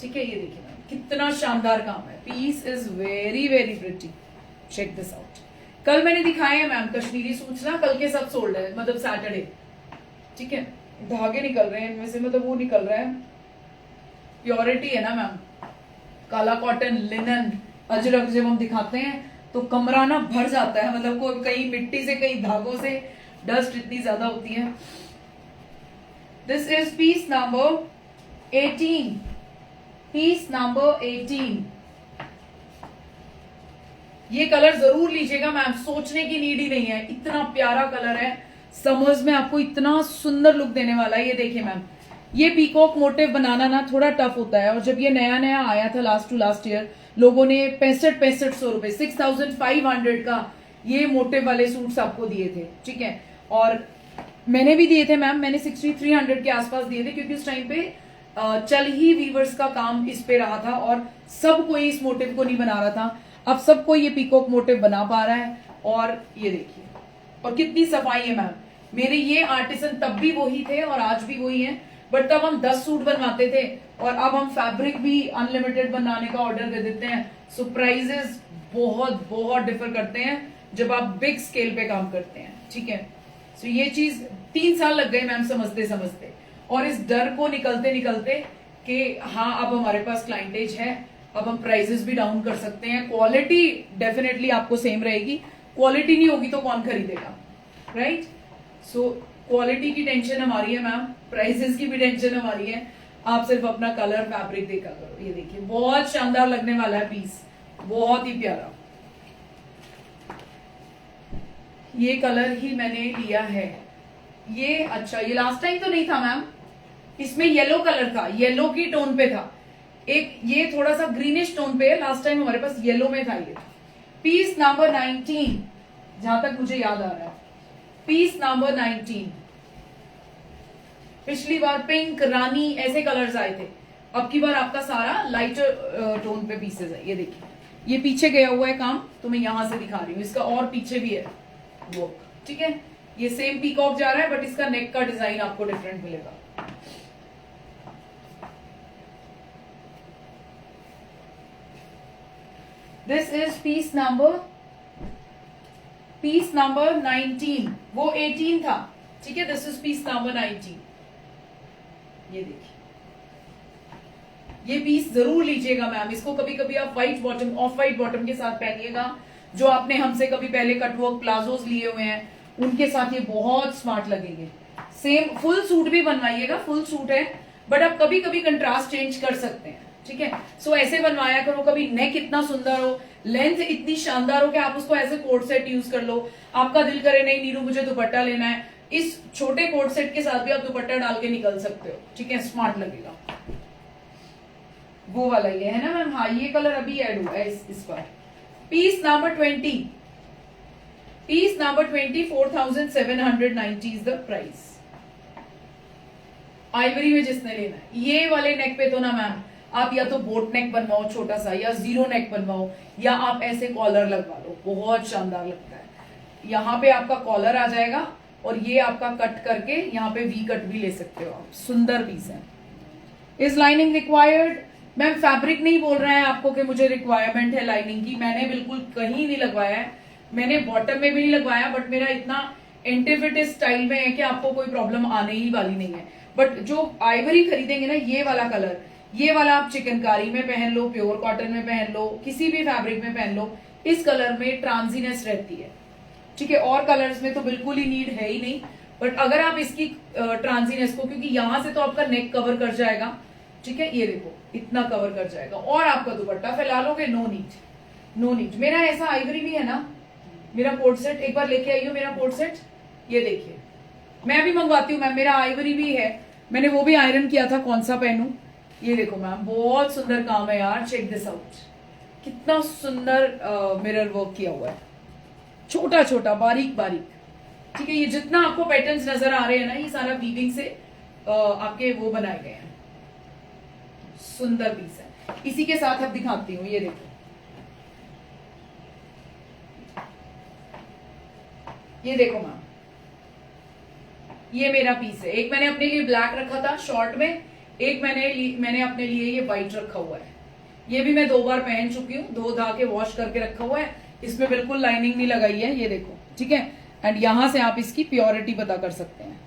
ठीक है। ये देखिए मैम, कितना शानदार काम है। Piece is very very pretty, check this out. कल मैंने दिखाए हैं मैम कश्मीरी सूट्स ना, कल के सब सोल्ड है, मतलब सैटरडे, ठीक है। धागे निकल रहे हैं इनमें से, मतलब वो निकल रहा है, प्योरिटी है ना मैम। काला कॉटन, लिनन, अजरक जब हम दिखाते हैं तो कमरा ना भर जाता है, मतलब को कहीं मिट्टी से कहीं धागों से, डस्ट इतनी ज्यादा होती है। This is piece number 18, piece number 18। ये कलर जरूर लीजिएगा मैम, सोचने की नीड ही नहीं है, इतना प्यारा कलर है। समर्स में आपको इतना सुंदर लुक देने वाला है। ये देखिए मैम, ये पीकॉक मोटिव बनाना ना थोड़ा टफ होता है, और जब ये नया नया आया था लास्ट टू लास्ट ईयर, लोगों ने 6500 रुपए, 6500 का ये मोटिव वाले सूट्स आपको दिए थे, ठीक है। और मैंने भी दिए थे मैम, मैंने 6300 के आसपास दिए थे, क्योंकि उस टाइम पे चल ही वीवर्स का काम इस पे रहा था, और सब कोई इस मोटिव को नहीं बना रहा था। अब सबको ये पीकॉक मोटिव बना पा रहा है। और ये देखिए, और कितनी सफाई है मैम। मेरे ये आर्टिसन तब भी वही थे और आज भी वही हैं, बट तब हम 10 सूट बनवाते थे, और अब हम फैब्रिक भी अनलिमिटेड बनाने का ऑर्डर दे देते हैं। सो प्राइजेस बहुत बहुत डिफर करते हैं जब आप बिग स्केल पे काम करते हैं, ठीक है। सो ये चीज 3 साल लग गए मैम समझते समझते, और इस डर को निकलते निकलते कि हाँ अब हमारे पास क्लाइंटेज है, अब हम प्राइसेस भी डाउन कर सकते हैं। क्वालिटी डेफिनेटली आपको सेम रहेगी, क्वालिटी नहीं होगी तो कौन खरीदेगा, राइट। सो क्वालिटी की टेंशन हमारी है मैम, प्राइसेस की भी टेंशन हमारी है। आप सिर्फ अपना कलर फैब्रिक देखा करो। ये देखिए, बहुत शानदार लगने वाला है पीस, बहुत ही प्यारा। ये कलर ही मैंने लिया है। ये अच्छा, ये लास्ट टाइम तो नहीं था मैम, इसमें येलो कलर था, येलो की टोन पे था। एक ये थोड़ा सा ग्रीनिश टोन पे है, लास्ट टाइम हमारे पास येलो में था। ये पीस नंबर 19, जहां तक मुझे याद आ रहा है, पीस नंबर 19। पिछली बार पिंक, रानी ऐसे कलर्स आए थे, अब की बार आपका सारा लाइटर टोन पे पीसेस है। ये देखिए, ये पीछे गया हुआ है काम, तो मैं यहां से दिखा रही हूँ, इसका और पीछे भी है वर्क, ठीक है। ये सेम पीकॉक जा रहा है बट इसका नेक का डिजाइन आपको डिफरेंट मिलेगा। दिस इज पीस नंबर 19, वो 18 था, ठीक है। This is piece number 19। ये देखिए, ये पीस जरूर लीजिएगा मैम, इसको कभी कभी आप white bottom, of white bottom के साथ पहनिएगा। जो आपने हमसे कभी पहले कटवर्क प्लाजोज लिए हुए हैं उनके साथ ये बहुत स्मार्ट लगेंगे। सेम फुल सूट भी बनवाइएगा, फुल सूट है बट आप कभी कभी कंट्रास्ट चेंज कर सकते हैं, ठीक है। सो ऐसे बनवाया करो, कभी नेक इतना सुंदर हो, लेंथ इतनी शानदार हो कि आप उसको ऐसे कोट सेट यूज कर लो। आपका दिल करे नहीं नीरू मुझे दुपट्टा लेना है, इस छोटे कोट सेट के साथ भी आप दुपट्टा डाल के निकल सकते हो, ठीक है, स्मार्ट लगेगा। वो वाला ये है ना मैम, हाँ ये कलर अभी ऐड हुआ है इस पर। Piece number 20, piece number 20, 4790 is the price. Ivory में जिसने लेना है, ये वाले नेक पे तो ना मैम आप या तो बोट नेक बनवाओ छोटा सा, या जीरो नेक बनवाओ, या आप ऐसे कॉलर लगवा लो, बहुत शानदार लगता है। यहाँ पे आपका कॉलर आ जाएगा और ये आपका कट करके यहाँ पे वी कट भी ले सकते हो आप, सुंदर पीस है। Is lining required? Ma'am fabric नहीं बोल रहा है आपको कि मुझे रिक्वायरमेंट है लाइनिंग की, मैंने बिल्कुल कहीं नहीं लगवाया है, मैंने बॉटम में भी नहीं लगवाया, बट मेरा इतना एंटीफिट स्टाइल में है कि आपको कोई प्रॉब्लम आने ही वाली नहीं है। बट जो आइवरी खरीदेंगे ना, ये वाला कलर, ये वाला आप चिकनकारी में पहन लो, प्योर कॉटन में पहन लो, किसी भी फैब्रिक में पहन लो, इस कलर में ट्रांजीनेस रहती है, ठीक है। और कलर्स में तो बिल्कुल ही नीड है ही नहीं, बट अगर आप इसकी ट्रांजीनेस को, क्योंकि यहां से तो आपका नेक कवर कर जाएगा, ठीक है, ये देखो इतना कवर कर जाएगा, और आपका दुपट्टा फैला लोगे, नो नीड, नो नीड। मेरा ऐसा आइवरी भी है ना, मेरा कोट सेट एक बार लेके आई हो, मेरा कोट सेट ये देखिए, मैं भी मंगवाती हूँ मैम, मेरा आइवरी भी है, मैंने वो भी आयरन किया था, कौन सा पहनूं, ये देखो मैम बहुत सुंदर काम है यार, चेक दिस आउट, कितना सुंदर मिरर वर्क किया हुआ है, छोटा छोटा बारीक बारीक, ठीक है। ये जितना आपको पैटर्न्स नजर आ रहे हैं ना, ये सारा वीविंग से आपके वो बनाए गए हैं, सुंदर पीस है। इसी के साथ अब दिखाती हूँ, ये देखो, ये देखो मैम, ये मेरा पीस है। एक मैंने अपने लिए ब्लैक रखा था शॉर्ट में, एक मैंने अपने लिए ये व्हाइट रखा हुआ है। ये भी मैं 2 बार पहन चुकी हूँ, धो धा के वॉश करके रखा हुआ है, इसमें बिल्कुल लाइनिंग नहीं लगाई है, ये देखो, ठीक है। एंड यहां से आप इसकी प्योरिटी पता कर सकते हैं।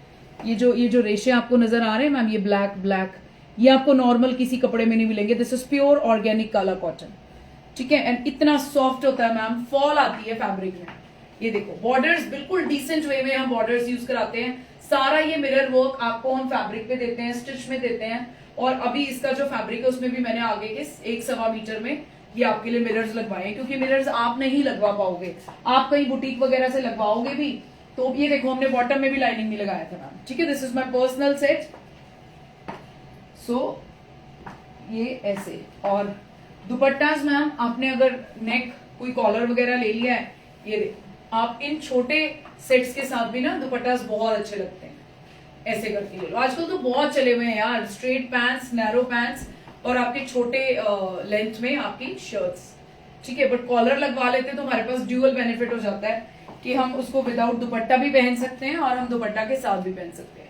ये जो रेशे आपको नजर आ रहे हैं मैम, ये ब्लैक, ये आपको नॉर्मल किसी कपड़े में नहीं मिलेंगे, दिस इज प्योर ऑर्गेनिक काला कॉटन, ठीक है। एंड इतना सॉफ्ट होता है मैम, फॉल आती है फैब्रिक में। ये देखो बॉर्डर्स बिल्कुल डिसेंट वे में हम बॉर्डर्स यूज कराते हैं, सारा ये मिरर वर्क आपको हम फैब्रिक पे देते हैं, स्टिच में देते हैं। और अभी इसका जो फैब्रिक है उसमें भी मैंने आगे के 1.25 मीटर में ये आपके लिए मिरर्स लगवाए, क्योंकि मिरर्स आप नहीं लगवा पाओगे, आप कहीं बुटीक वगैरह से लगवाओगे भी तो। ये देखो हमने बॉटम में भी लाइनिंग नहीं लगाया था मैम, ठीक है। This is my personal set. So ये ऐसे, और दुपट्टास मैम आपने अगर नेक कोई कॉलर वगैरह ले लिया है, ये देखो आप इन छोटे सेट्स के साथ भी ना दुपट्टास बहुत अच्छे लगते हैं, ऐसे करके ले लो। आजकल तो बहुत चले हुए हैं यार, स्ट्रेट पैंट्स, नैरो पैंट्स, और आपके छोटे लेंथ में आपकी शर्ट्स, ठीक है। बट कॉलर लगवा लेते तो हमारे पास ड्यूअल बेनिफिट हो जाता है कि हम उसको विदाउट दुपट्टा भी पहन सकते हैं और हम दुपट्टा के साथ भी पहन सकते हैं।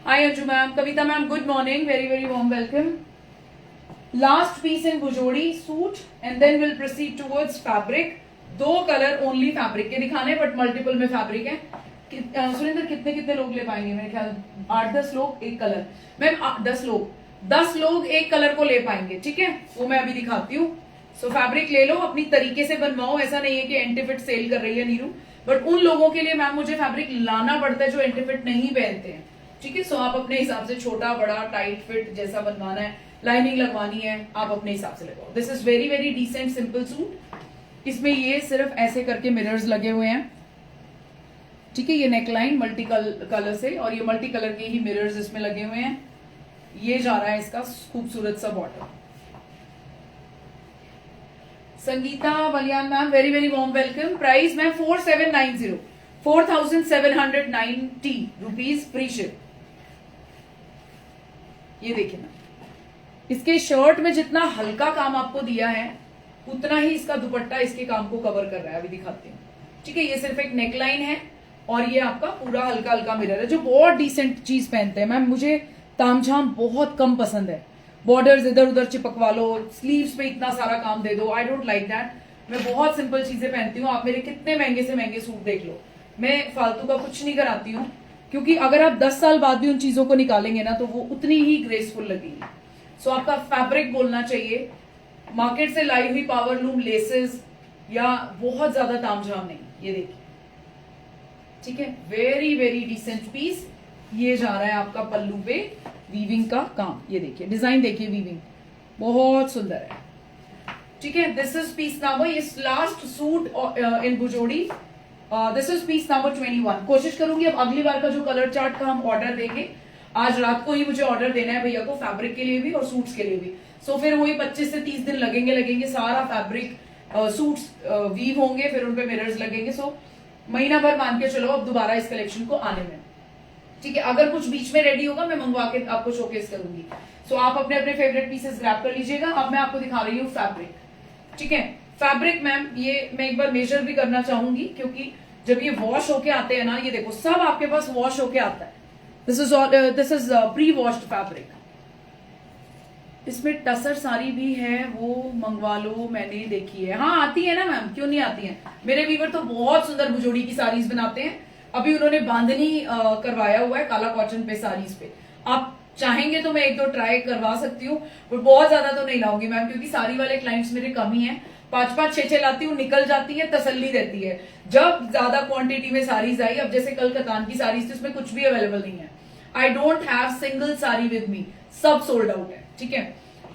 Hi Anju ma'am, Kavita ma'am, good morning, very very warm welcome. Last piece in Bhujodi suit and then will proceed towards fabric. 2 colour only fabric के दिखाने, बट मल्टीपल में फैब्रिक है। सुरेंद्र कितने लोग ले पाएंगे? मेरे ख्याल 8-10 लोग एक कलर। मैम 10 लोग एक कलर को ले पाएंगे, ठीक है, वो मैं अभी दिखाती हूँ। सो फैब्रिक ले लो, अपनी तरीके से बनवाओ, ऐसा नहीं है कि एंटीफिट सेल कर रही है नीरू, बट उन लोगों के लिए मैम मुझे फैब्रिक लाना पड़ता है जो एंटीफिट नहीं पहनते हैं, ठीक है। सो आप अपने हिसाब से छोटा बड़ा टाइट फिट जैसा बनवाना है, लाइनिंग लगवानी है, आप अपने हिसाब से लगाओ। This is very very decent simple suit. इसमें ये सिर्फ ऐसे करके मिरर्स लगे हुए हैं, ठीक है। ये नेकलाइन मल्टी कलर से, और ये मल्टी कलर के ही मिरर्स इसमें लगे हुए हैं। ये जा रहा है इसका खूबसूरत सा border. Sangeeta Baliyan ma'am, very very warm welcome. Price ma'am 4790, 4790 rupees free ship. ये देखिए ना, इसके शर्ट में जितना हल्का काम आपको दिया है उतना ही इसका दुपट्टा इसके काम को कवर कर रहा है। अभी दिखाते हैं, ठीक है। ये सिर्फ एक नेकलाइन है और ये आपका पूरा हल्का हल्का मिरर है। जो बहुत डिसेंट चीज पहनते हैं मैम, मुझे तामझाम बहुत कम पसंद है। बॉर्डर्स इधर उधर चिपकवा लो, स्लीव्स पे इतना सारा काम दे दो, आई डोंट लाइक दैट। मैं बहुत सिंपल चीजें पहनती हूँ। आप मेरे कितने महंगे से महंगे सूट देख लो, मैं फालतू का कुछ नहीं कराती हूँ, क्योंकि अगर आप 10 साल बाद भी उन चीजों को निकालेंगे ना तो वो उतनी ही ग्रेसफुल लगेगी। सो आपका फैब्रिक बोलना चाहिए, मार्केट से लाई हुई पावर लूम लेसेस या बहुत ज्यादा तामझाम नहीं। ये देखिए, ठीक है, वेरी वेरी डिसेंट पीस। ये जा रहा है आपका पल्लू पे वीविंग का काम। ये देखिए डिजाइन, देखिए वीविंग बहुत सुंदर है, ठीक है। दिस इज पीस नंबर, ये last suit in Bhujodi. This is piece number 21। कोशिश करूंगी अब अगली बार का जो कलर चार्ट का हम ऑर्डर देंगे, आज रात को ही मुझे ऑर्डर देना है भैया को, फैब्रिक के लिए भी और सूट्स के लिए भी। सो फिर वही 25 से 30 दिन लगेंगे सारा फैब्रिक सूट्स वीव होंगे, फिर उनपे मिरर्स लगेंगे। सो महीना भर मान के चलो अब दोबारा इस कलेक्शन को आने में, ठीक है। अगर कुछ बीच में रेडी होगा मैं मंगवा के आपको शोकेस करूंगी। सो आप अपने अपने फेवरेट पीसेस ग्रैब कर लीजिएगा। अब मैं आपको दिखा रही हूँ फैब्रिक, ठीक है। फैब्रिक मैम ये मैं एक बार मेजर भी करना चाहूंगी, क्योंकि जब ये वॉश होके आते हैं ना, ये देखो सब आपके पास वॉश होके आता है। This is pre washed fabric. इसमें टसर साड़ी भी है, वो मंगवा लो, मैंने देखी है। हाँ आती है ना मैम, क्यों नहीं आती है। मेरे वीवर तो बहुत सुंदर भुजोड़ी की साड़ीज बनाते हैं। अभी उन्होंने बांधनी करवाया हुआ है काला कॉटन पे साड़ीज पे। आप चाहेंगे तो मैं एक दो ट्राई करवा सकती हूँ, पर बहुत ज्यादा तो नहीं लाऊंगी मैम, क्योंकि साड़ी वाले क्लाइंट्स मेरे कम ही हैं। 5-5 6-6 लाती हूँ, निकल जाती है, तसल्ली रहती है। जब ज्यादा क्वांटिटी में साड़ीज आई, अब जैसे कल कतान की साड़ीज थी, उसमें कुछ भी अवेलेबल नहीं है। I don't have single sari with me, सब सोल्ड आउट है, ठीक है।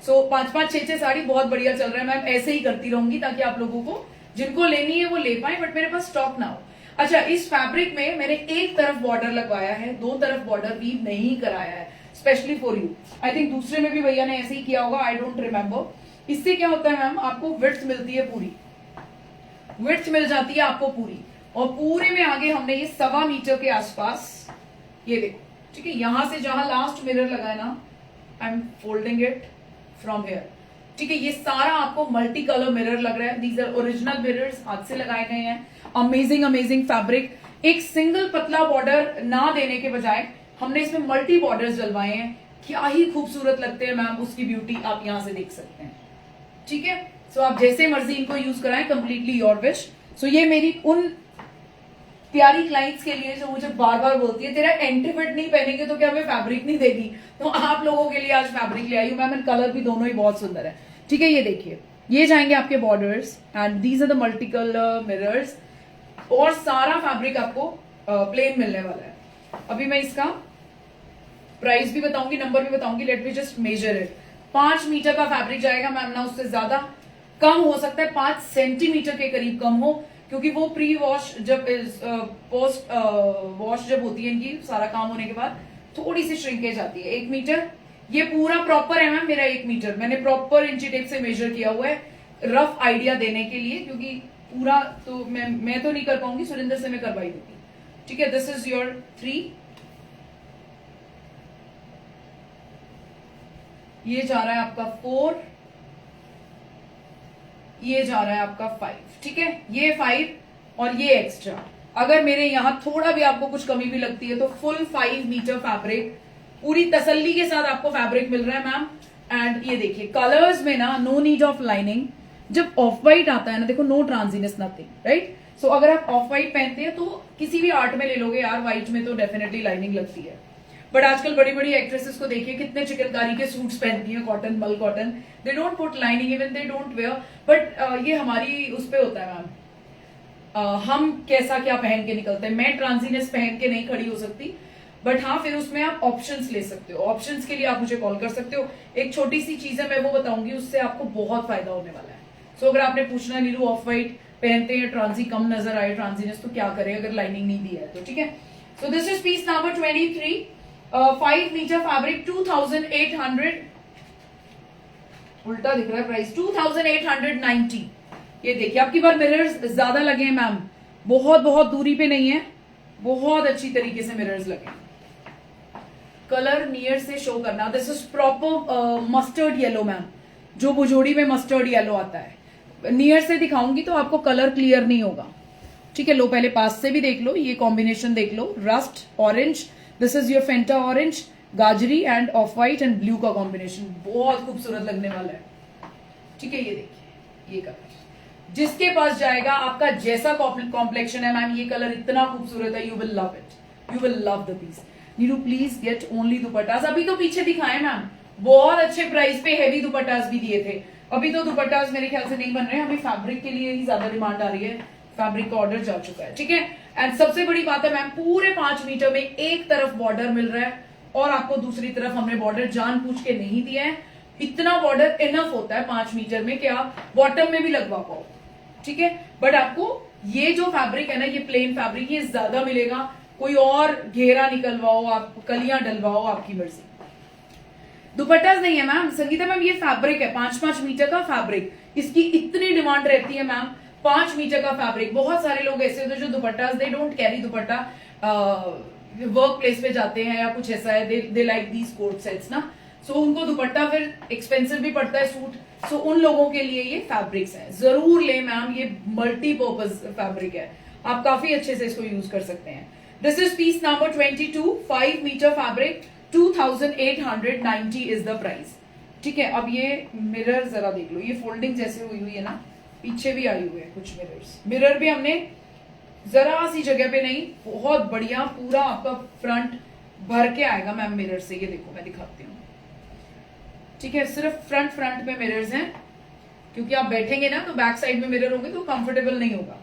सो 5-5 6-6 साड़ी बहुत बढ़िया चल रहा है मैम। ऐसे ही करती रहूंगी ताकि आप लोगों को जिनको लेनी है वो ले पाए, बट मेरे पास स्टॉक ना हो। अच्छा, इस फैब्रिक में मैंने एक तरफ बॉर्डर लगवाया है, दो तरफ बॉर्डर वीव नहीं कराया है, specially for you. I think दूसरे में भी भैया ने ऐसे ही किया होगा, आई डोंट रिमेम्बर। इससे क्या होता है मैम, आपको विड्थ मिलती है पूरी, विड्थ मिल जाती है आपको पूरी, और पूरे में आगे हमने ये 1.25 मीटर के आसपास, ये देखो, ठीक है। यहां से जहां लास्ट मिरर लगा है ना, I am folding it from here, ठीक है। ये सारा आपको मल्टी कलर मिरर लग रहा है। दीज आर ओरिजिनल मिरर्स, हाथ से लगाए गए हैं। Amazing amazing fabric. एक सिंगल पतला बॉर्डर ना देने के बजाय हमने इसमें मल्टी बॉर्डर्स डलवाए हैं। क्या ही खूबसूरत लगते हैं मैम, उसकी ब्यूटी आप यहां से देख सकते हैं, ठीक है। सो आप जैसे मर्जी इनको यूज कराएं, कंप्लीटली योर विश। सो ये मेरी उन प्यारी क्लाइंट्स के लिए जो मुझे बार बार बोलती है तेरा एंट्री फिट नहीं पहनेंगे तो क्या हमें फैब्रिक नहीं देगी, तो आप लोगों के लिए आज फैब्रिक ले आई हूं मैम। एंड कलर भी दोनों ही बहुत सुंदर है, ठीक है। ये देखिए, ये जाएंगे आपके borders and these are the multi colour mirrors, और सारा फैब्रिक आपको प्लेन मिलने वाला है। अभी मैं इसका प्राइस भी बताऊंगी, नंबर भी बताऊंगी। Let me just measure it. 5 metre का फैब्रिक जाएगा मैम, ना उससे ज्यादा, कम हो सकता है 5 सेंटीमीटर के करीब कम हो, क्योंकि वो प्री वॉश जब पोस्ट वॉश जब होती है इनकी, सारा काम होने के बाद थोड़ी सी श्रिंकेज आती है। 1 मीटर ये पूरा प्रॉपर है मैम मेरा 1 मीटर। मैंने प्रॉपर इंची टेप से मेजर किया हुआ है, रफ आइडिया देने के लिए, क्योंकि पूरा तो मैं तो नहीं कर पाऊंगी, सुरेंद्र से मैं करवाई दूंगी, ठीक है। दिस इज योर 3, ये जा रहा है आपका 4, ये जा रहा है आपका 5, ठीक है। ये 5 और ये एक्स्ट्रा, अगर मेरे यहां थोड़ा भी आपको कुछ कमी भी लगती है तो फुल 5 मीटर फैब्रिक पूरी तसल्ली के साथ आपको फैब्रिक मिल रहा है मैम। एंड ये देखिए कलर्स में ना, नो नीड ऑफ लाइनिंग। जब ऑफ व्हाइट आता है ना, देखो नो ट्रांजीनेस नथिंग, राइट। सो अगर आप ऑफ व्हाइट पहनते हैं तो किसी भी आर्ट में ले लोगे यार, व्हाइट में तो डेफिनेटली लाइनिंग लगती है। बट आजकल बड़ी बड़ी एक्ट्रेसेस को देखिए कितने चिकनकारी के सूट्स पहनती हैं, कॉटन मल cotton, they don't put lining, even they don't wear. But ये हमारी उस पे होता है मैम, हम कैसा क्या पहन के निकलते हैं। मैं ट्रांजीनेस पहन के नहीं खड़ी हो सकती, बट हाँ फिर उसमें आप ऑप्शंस ले सकते हो। ऑप्शंस के लिए आप मुझे कॉल कर सकते हो। एक छोटी सी चीज है, मैं वो बताऊंगी, उससे आपको बहुत फायदा होने वाला है। सो अगर आपने पूछना नीरू ऑफ व्हाइट पहनते हैं, ट्रांजी कम नजर आए, ट्रांजीनेस, तो क्या करें अगर लाइनिंग नहीं दी है तो, ठीक है। So this is piece number 23, 5 metre fabric, 2800, उल्टा दिख रहा है प्राइस, 2890। ये देखिए आपकी बार मिरर्स ज्यादा लगे हैं मैम, बहुत बहुत दूरी पे नहीं है, बहुत अच्छी तरीके से मिरर्स लगे। कलर नियर से शो करना। This is proper mustard yellow ma'am, जो भुजोड़ी में मस्टर्ड येलो आता है। नियर से दिखाऊंगी तो आपको कलर क्लियर नहीं होगा, ठीक है। लो पहले पास से भी देख लो, ये कॉम्बिनेशन देख लो, rust orange, this is your Fanta orange, गाजरी and off white and blue का कॉम्बिनेशन, बहुत खूबसूरत लगने वाला है, ठीक है। ये देखिए ये कलर जिसके पास जाएगा, आपका जैसा कॉम्प्लेक्शन है मैम, ये कलर इतना खूबसूरत है, you will love it, you will love the piece. Neeru please get only dupattas. अभी तो पीछे दिखाए मैम, बहुत अच्छे प्राइस पे हैवी दुपट्टास भी दिए थे, अभी तो दुपट्टास मेरे ख्याल से नहीं बन रहे हैं, अभी फैब्रिक के लिए ही ज्यादा डिमांड आ रही है, फैब्रिक का ऑर्डर जा चुका है, ठीक है। एंड सबसे बड़ी बात है मैम, पूरे 5 मीटर में एक तरफ बॉर्डर मिल रहा है और आपको दूसरी तरफ हमने बॉर्डर जानबूझ के नहीं दिया है। इतना बॉर्डर इनफ होता है 5 मीटर में कि आप बॉटम में भी लगवा पाओ, ठीक है। बट आपको ये जो फैब्रिक है ना, ये प्लेन फैब्रिक, ये ज्यादा मिलेगा, कोई और घेरा निकलवाओ, आप कलियां डलवाओ, आपकी मर्जी। दुपट्टास नहीं है मैम, संगीता मैम ये फैब्रिक है, 5-5 मीटर का फैब्रिक, इसकी इतनी डिमांड रहती है मैम, 5 मीटर का फैब्रिक। बहुत सारे लोग ऐसे होते हैं जो dupattas, they don't carry dupatta, work place पे जाते हैं या कुछ ऐसा है, they like these coat sets ना, सो उनको दुपट्टा फिर एक्सपेंसिव भी पड़ता है सूट, सो उन लोगों के लिए ये फैब्रिक्स है, जरूर ले मैम, ये मल्टीपर्पज फैब्रिक है, आप काफी अच्छे से इसको यूज कर सकते हैं। This is piece number 22, 5 metre fabric, 2890 is the price, ठीक है। अब ये मिरर जरा देख लो, ये फोल्डिंग जैसे हुई हुई है ना, पीछे भी आई हुई है कुछ मिरर्स, मिरर भी हमने जरा सी जगह पे नहीं, बहुत बढ़िया पूरा आपका फ्रंट भर के आएगा मैम मिरर से, ये देखो मैं दिखाती हूँ, ठीक है। सिर्फ फ्रंट में मिरर्स हैं, क्योंकि आप बैठेंगे ना तो बैक साइड में मिरर होंगे तो कंफर्टेबल नहीं होगा,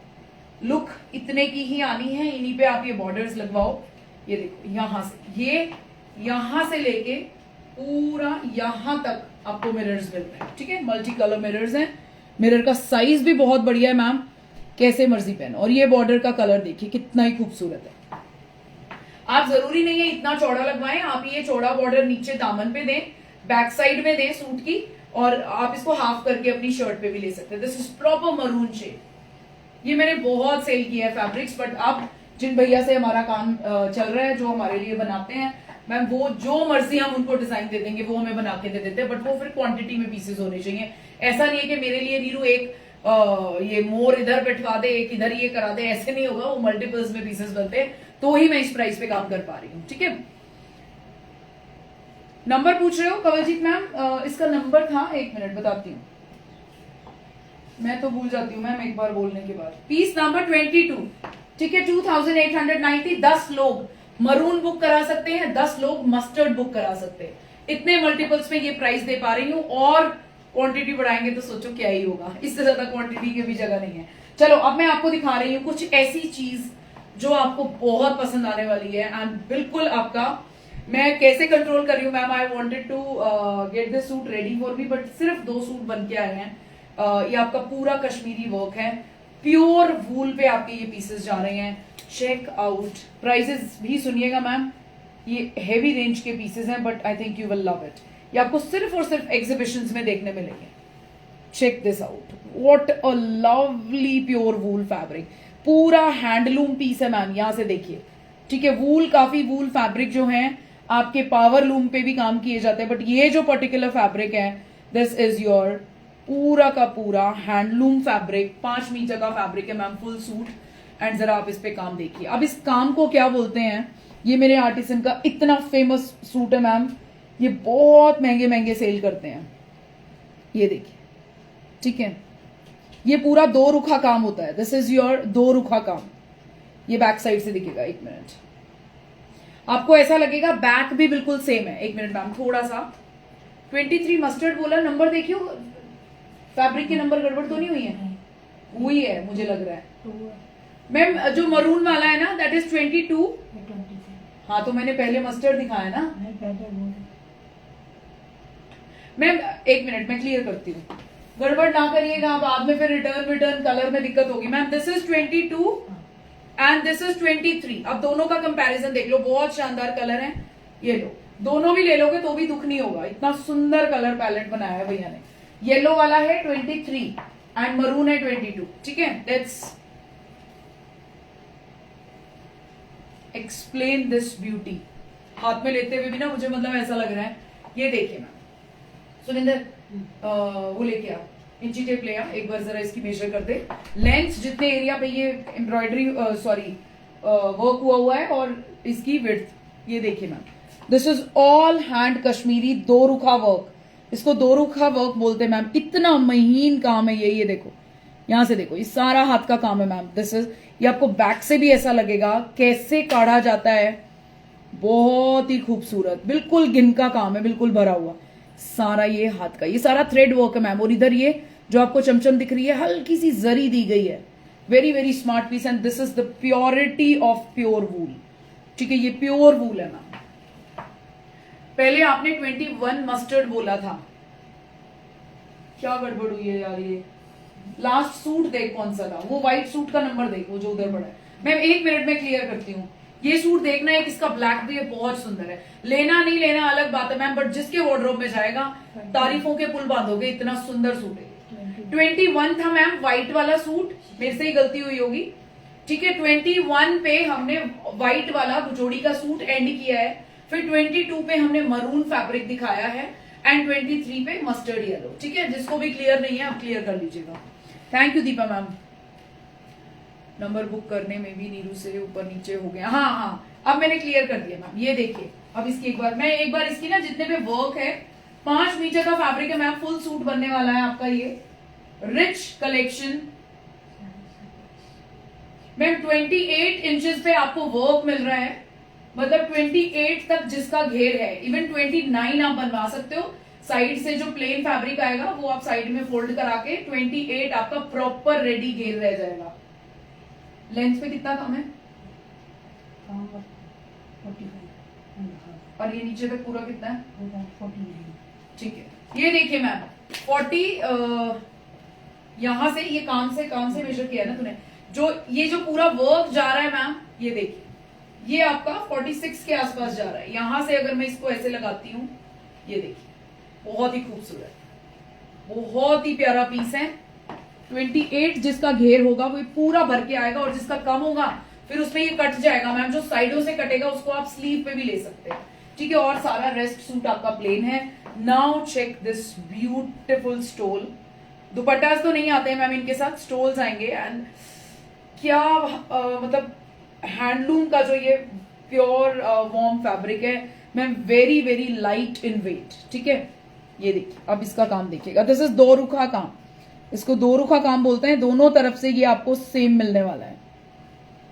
लुक इतने की ही आनी है, इन्हीं पे आप ये बॉर्डर्स लगवाओ, ये देखो यहां से लेके पूरा यहां तक आपको मिरर्स मिल रहे हैं, ठीक है। मल्टी कलर मिरर्स हैं, मिरर का साइज भी बहुत बढ़िया है मैम, कैसे मर्जी पहनो। और ये बॉर्डर का कलर देखिए कितना ही खूबसूरत है। आप जरूरी नहीं है इतना चौड़ा लगवाएं, आप ये चौड़ा बॉर्डर नीचे दामन पे दें, बैक साइड में दें सूट की, और आप इसको हाफ करके अपनी शर्ट पे भी ले सकते हैं। This is proper maroon shade, ये मैंने बहुत सेल किया है फैब्रिक्स, बट अब जिन भैया से हमारा काम चल रहा है, जो हमारे लिए बनाते हैं मैम, वो जो मर्जी हम उनको डिजाइन दे देंगे वो हमें बना के दे देते हैं, बट वो फिर क्वांटिटी में पीसेस होने चाहिए। ऐसा नहीं है कि मेरे लिए नीरू एक ये मोर इधर बैठवा दे, एक इधर ये करा दे, ऐसे नहीं होगा, वो मल्टीपल्स में पीसेस बनते हैं, तो ही मैं इस प्राइस पे काम कर पा रही हूँ, ठीक है। नंबर पूछ रहे हो कवलजीत मैम, इसका नंबर था, 1 मिनट बताती हूँ, मैं तो भूल जाती हूँ मैम एक बार बोलने के बाद। पीस नंबर 22, ठीक है, 2890, 10 लोग मरून बुक करा सकते हैं, 10 लोग मस्टर्ड बुक करा सकते हैं, इतने मल्टीपल्स में ये प्राइस दे पा रही हूँ, और क्वांटिटी बढ़ाएंगे तो सोचो क्या ही होगा, इससे ज्यादा क्वांटिटी की भी जगह नहीं है। चलो अब मैं आपको दिखा रही हूँ कुछ ऐसी चीज जो आपको बहुत पसंद आने वाली है, एंड बिल्कुल आपका, मैं कैसे कंट्रोल कर रही हूँ ma'am, I wanted to get this suit ready for me, but सिर्फ 2 सूट बन के आए हैं। ये आपका पूरा कश्मीरी वर्क है, प्योर वूल पे आपके ये पीसेस जा रहे हैं, चेक आउट। प्राइसेस भी सुनिएगा मैम, ये हेवी रेंज के पीसेस हैं, but I think you will love it. ये आपको सिर्फ और सिर्फ एग्जीबिशंस में देखने मिलेंगे। Check this out, what a lovely pure wool fabric, पूरा हैंडलूम पीस है मैम, यहां से देखिए, ठीक है। वूल, काफी वूल फैब्रिक जो है आपके पावर लूम पे भी काम किए जाते हैं, बट ये जो पर्टिकुलर फैब्रिक है, दिस इज योर पूरा का पूरा हैंडलूम फैब्रिक, 5 मीटर का फैब्रिक है मैम, फुल सूट। एंड जरा आप इस पे काम देखिए, अब इस काम को क्या बोलते हैं, ये मेरे आर्टिसन का इतना फेमस सूट है मैम, ये बहुत महंगे महंगे सेल करते हैं, ये देखिए, ठीक है। ये पूरा 2 रुखा काम होता है, दिस इज योर 2 रुखा काम, ये बैक साइड से दिखेगा, 1 मिनट, आपको ऐसा लगेगा बैक भी बिल्कुल सेम है। 1 मिनट मैम, थोड़ा सा 23 मस्टर्ड बोला, नंबर देखियो, फैब्रिक के नंबर गड़बड़ तो नहीं हुई है? हुई है मुझे लग रहा है मैम, जो मरून वाला है ना, दैट इज 22। हाँ तो मैंने पहले मस्टर्ड दिखाया ना मैम, 1 मिनट मैं क्लियर करती हूँ, गड़बड़ ना करिएगा, बाद में फिर रिटर्न कलर में दिक्कत होगी ma'am. This is 22 and this is 23। अब दोनों का कंपैरिजन देख लो, बहुत शानदार कलर है, ये लो, दोनों भी ले लोगे तो भी दुख नहीं होगा, इतना सुंदर कलर पैलेट बनाया है भैया ने। येलो वाला है 23 एंड मरून है 22, ठीक है। लेट्स एक्सप्लेन दिस ब्यूटी, हाथ में लेते हुए भी ना मुझे मतलब ऐसा लग रहा है, ये देखिए मैम, सुनिंदर वो लेके आओ, इंची टेप ले आ, एक बार जरा इसकी मेजर कर दे। लेंथ जितने एरिया पे ये एम्ब्रॉयडरी वर्क हुआ है और इसकी विड्थ ये देखिए ma'am, this is all hand Kashmiri दो रुखा वर्क, इसको दो रुखा वर्क बोलते हैं मैम। इतना महीन काम है ये देखो, यहां से देखो, ये सारा हाथ का काम है मैम। दिस इज, ये आपको बैक से भी ऐसा लगेगा कैसे काढ़ा जाता है, बहुत ही खूबसूरत, बिल्कुल गिन का काम है, बिल्कुल भरा हुआ सारा ये हाथ का, ये सारा थ्रेड वर्क है मैम। और इधर ये जो आपको चमचम दिख रही है हल्की सी जरी दी गई है, very very smart piece and this is the purity of pure wool. ठीक है, ये प्योर वूल है मैम। पहले आपने 21 मस्टर्ड बोला था, क्या गड़बड़ हुई है यार। ये लास्ट सूट देख कौन सा था, वो व्हाइट सूट का नंबर देख, वो जो उधर पड़ा है। मैं 1 मिनट में क्लियर करती हूँ। ये सूट देखना है, इसका ब्लैक भी है, बहुत सुंदर है। लेना नहीं लेना अलग बात है मैम, बट जिसके वार्डरोब में जाएगा तारीफों के पुल बांधोगे, इतना सुंदर सूट है। 21 था मैम व्हाइट वाला सूट, मेरे से ही गलती हुई होगी। ठीक है, 21 पे हमने व्हाइट वाला जोड़ी का सूट एंड किया है, फिर 22 पे हमने मरून फैब्रिक दिखाया है एंड 23 पे मस्टर्ड येलो। ठीक है, जिसको भी क्लियर नहीं है आप क्लियर कर लीजिएगा। Thank you Deepa ma'am. Number book करने में भी नीरू से ऊपर नीचे हो गया। हाँ, अब मैंने क्लियर कर दिया मैम। ये देखिए, अब इसकी एक बार इसकी ना जितने पे वर्क है, 5 मीटर का फैब्रिक है मैम, फुल सूट बनने वाला है आपका। ये रिच कलेक्शन मैम, 28 इंचेस पे आपको वर्क मिल रहा है, मतलब 28 तक जिसका घेर है, इवन 29 आप बनवा सकते हो। साइड से जो प्लेन फैब्रिक आएगा वो आप साइड में फोल्ड करा के 28 आपका प्रॉपर रेडी घेर रह जाएगा। लेंथ पे कितना कम है, और ये नीचे तक पूरा कितना है, 49। ठीक है, ये देखिए मैम 40 यहां से, ये काम से मेजर किया ना तूने, जो ये जो पूरा वर्क जा रहा है मैम, ये देखिए, ये आपका 46 के आसपास जा रहा है। यहां से अगर मैं इसको ऐसे लगाती हूँ, ये देखिए, बहुत ही खूबसूरत, बहुत ही प्यारा पीस है। 28 जिसका घेर होगा वो पूरा भर के आएगा, और जिसका कम होगा फिर उसमें ये कट जाएगा मैम। जो साइडों से कटेगा उसको आप स्लीव पे भी ले सकते हैं। ठीक है, और सारा रेस्ट सूट आपका प्लेन है। Now check this beautiful stole. Dupattas तो नहीं आते हैं मैम इनके साथ, स्टोल्स आएंगे। एंड क्या मतलब हैंडलूम का जो ये प्योर वार्म फैब्रिक है ma'am, very very light in weight. ठीक है, ये देखिए, अब इसका काम देखिएगा। दिस इज दो रुखा काम, इसको दो रुखा काम बोलते हैं। दोनों तरफ से ये आपको सेम मिलने वाला है।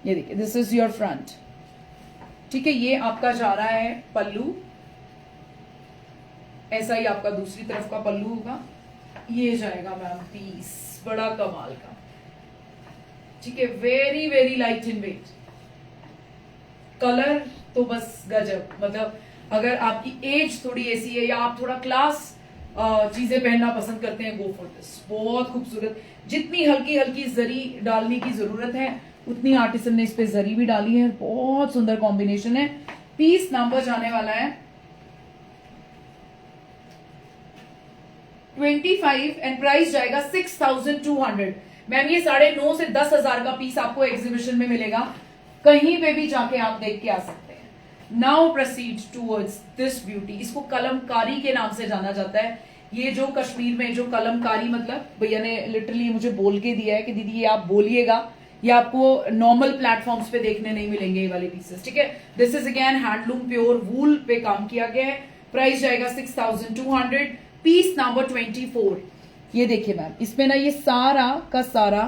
ये देखिए, दिस इज योर फ्रंट। ठीक है, ये आपका जा रहा है पल्लू, ऐसा ही आपका दूसरी तरफ का पल्लू होगा। ये जाएगा मैम पीस, बड़ा कमाल का। ठीक है, very very light in weight. Colour तो बस गजब, मतलब अगर आपकी एज थोड़ी ऐसी है या आप थोड़ा क्लास चीजें पहनना पसंद करते हैं, गो फॉर दिस। बहुत खूबसूरत, जितनी हल्की हल्की जरी डालने की जरूरत है उतनी आर्टिसन ने इस पे जरी भी डाली है। बहुत सुंदर कॉम्बिनेशन है। पीस नंबर जाने वाला है 25 एंड प्राइस जाएगा 6200। मैम ये 9.5 से 10,000 का पीस आपको एग्जीबिशन में मिलेगा, कहीं पे भी जाके आप देख के आ सकते हैं। Now proceed towards this beauty. इसको कलमकारी के नाम से जाना जाता है। ये जो कश्मीर में जो कलमकारी, मतलब भैया ने लिटरली मुझे बोल के दिया है कि दीदी ये आप बोलिएगा, ये आपको नॉर्मल प्लेटफॉर्म्स पे देखने नहीं मिलेंगे ये वाले पीसेस। ठीक है, this is again handloom pure wool पे काम किया गया है। प्राइस जाएगा 6200। Piece number 24। ये देखिए मैम, इसमें ना ये सारा का सारा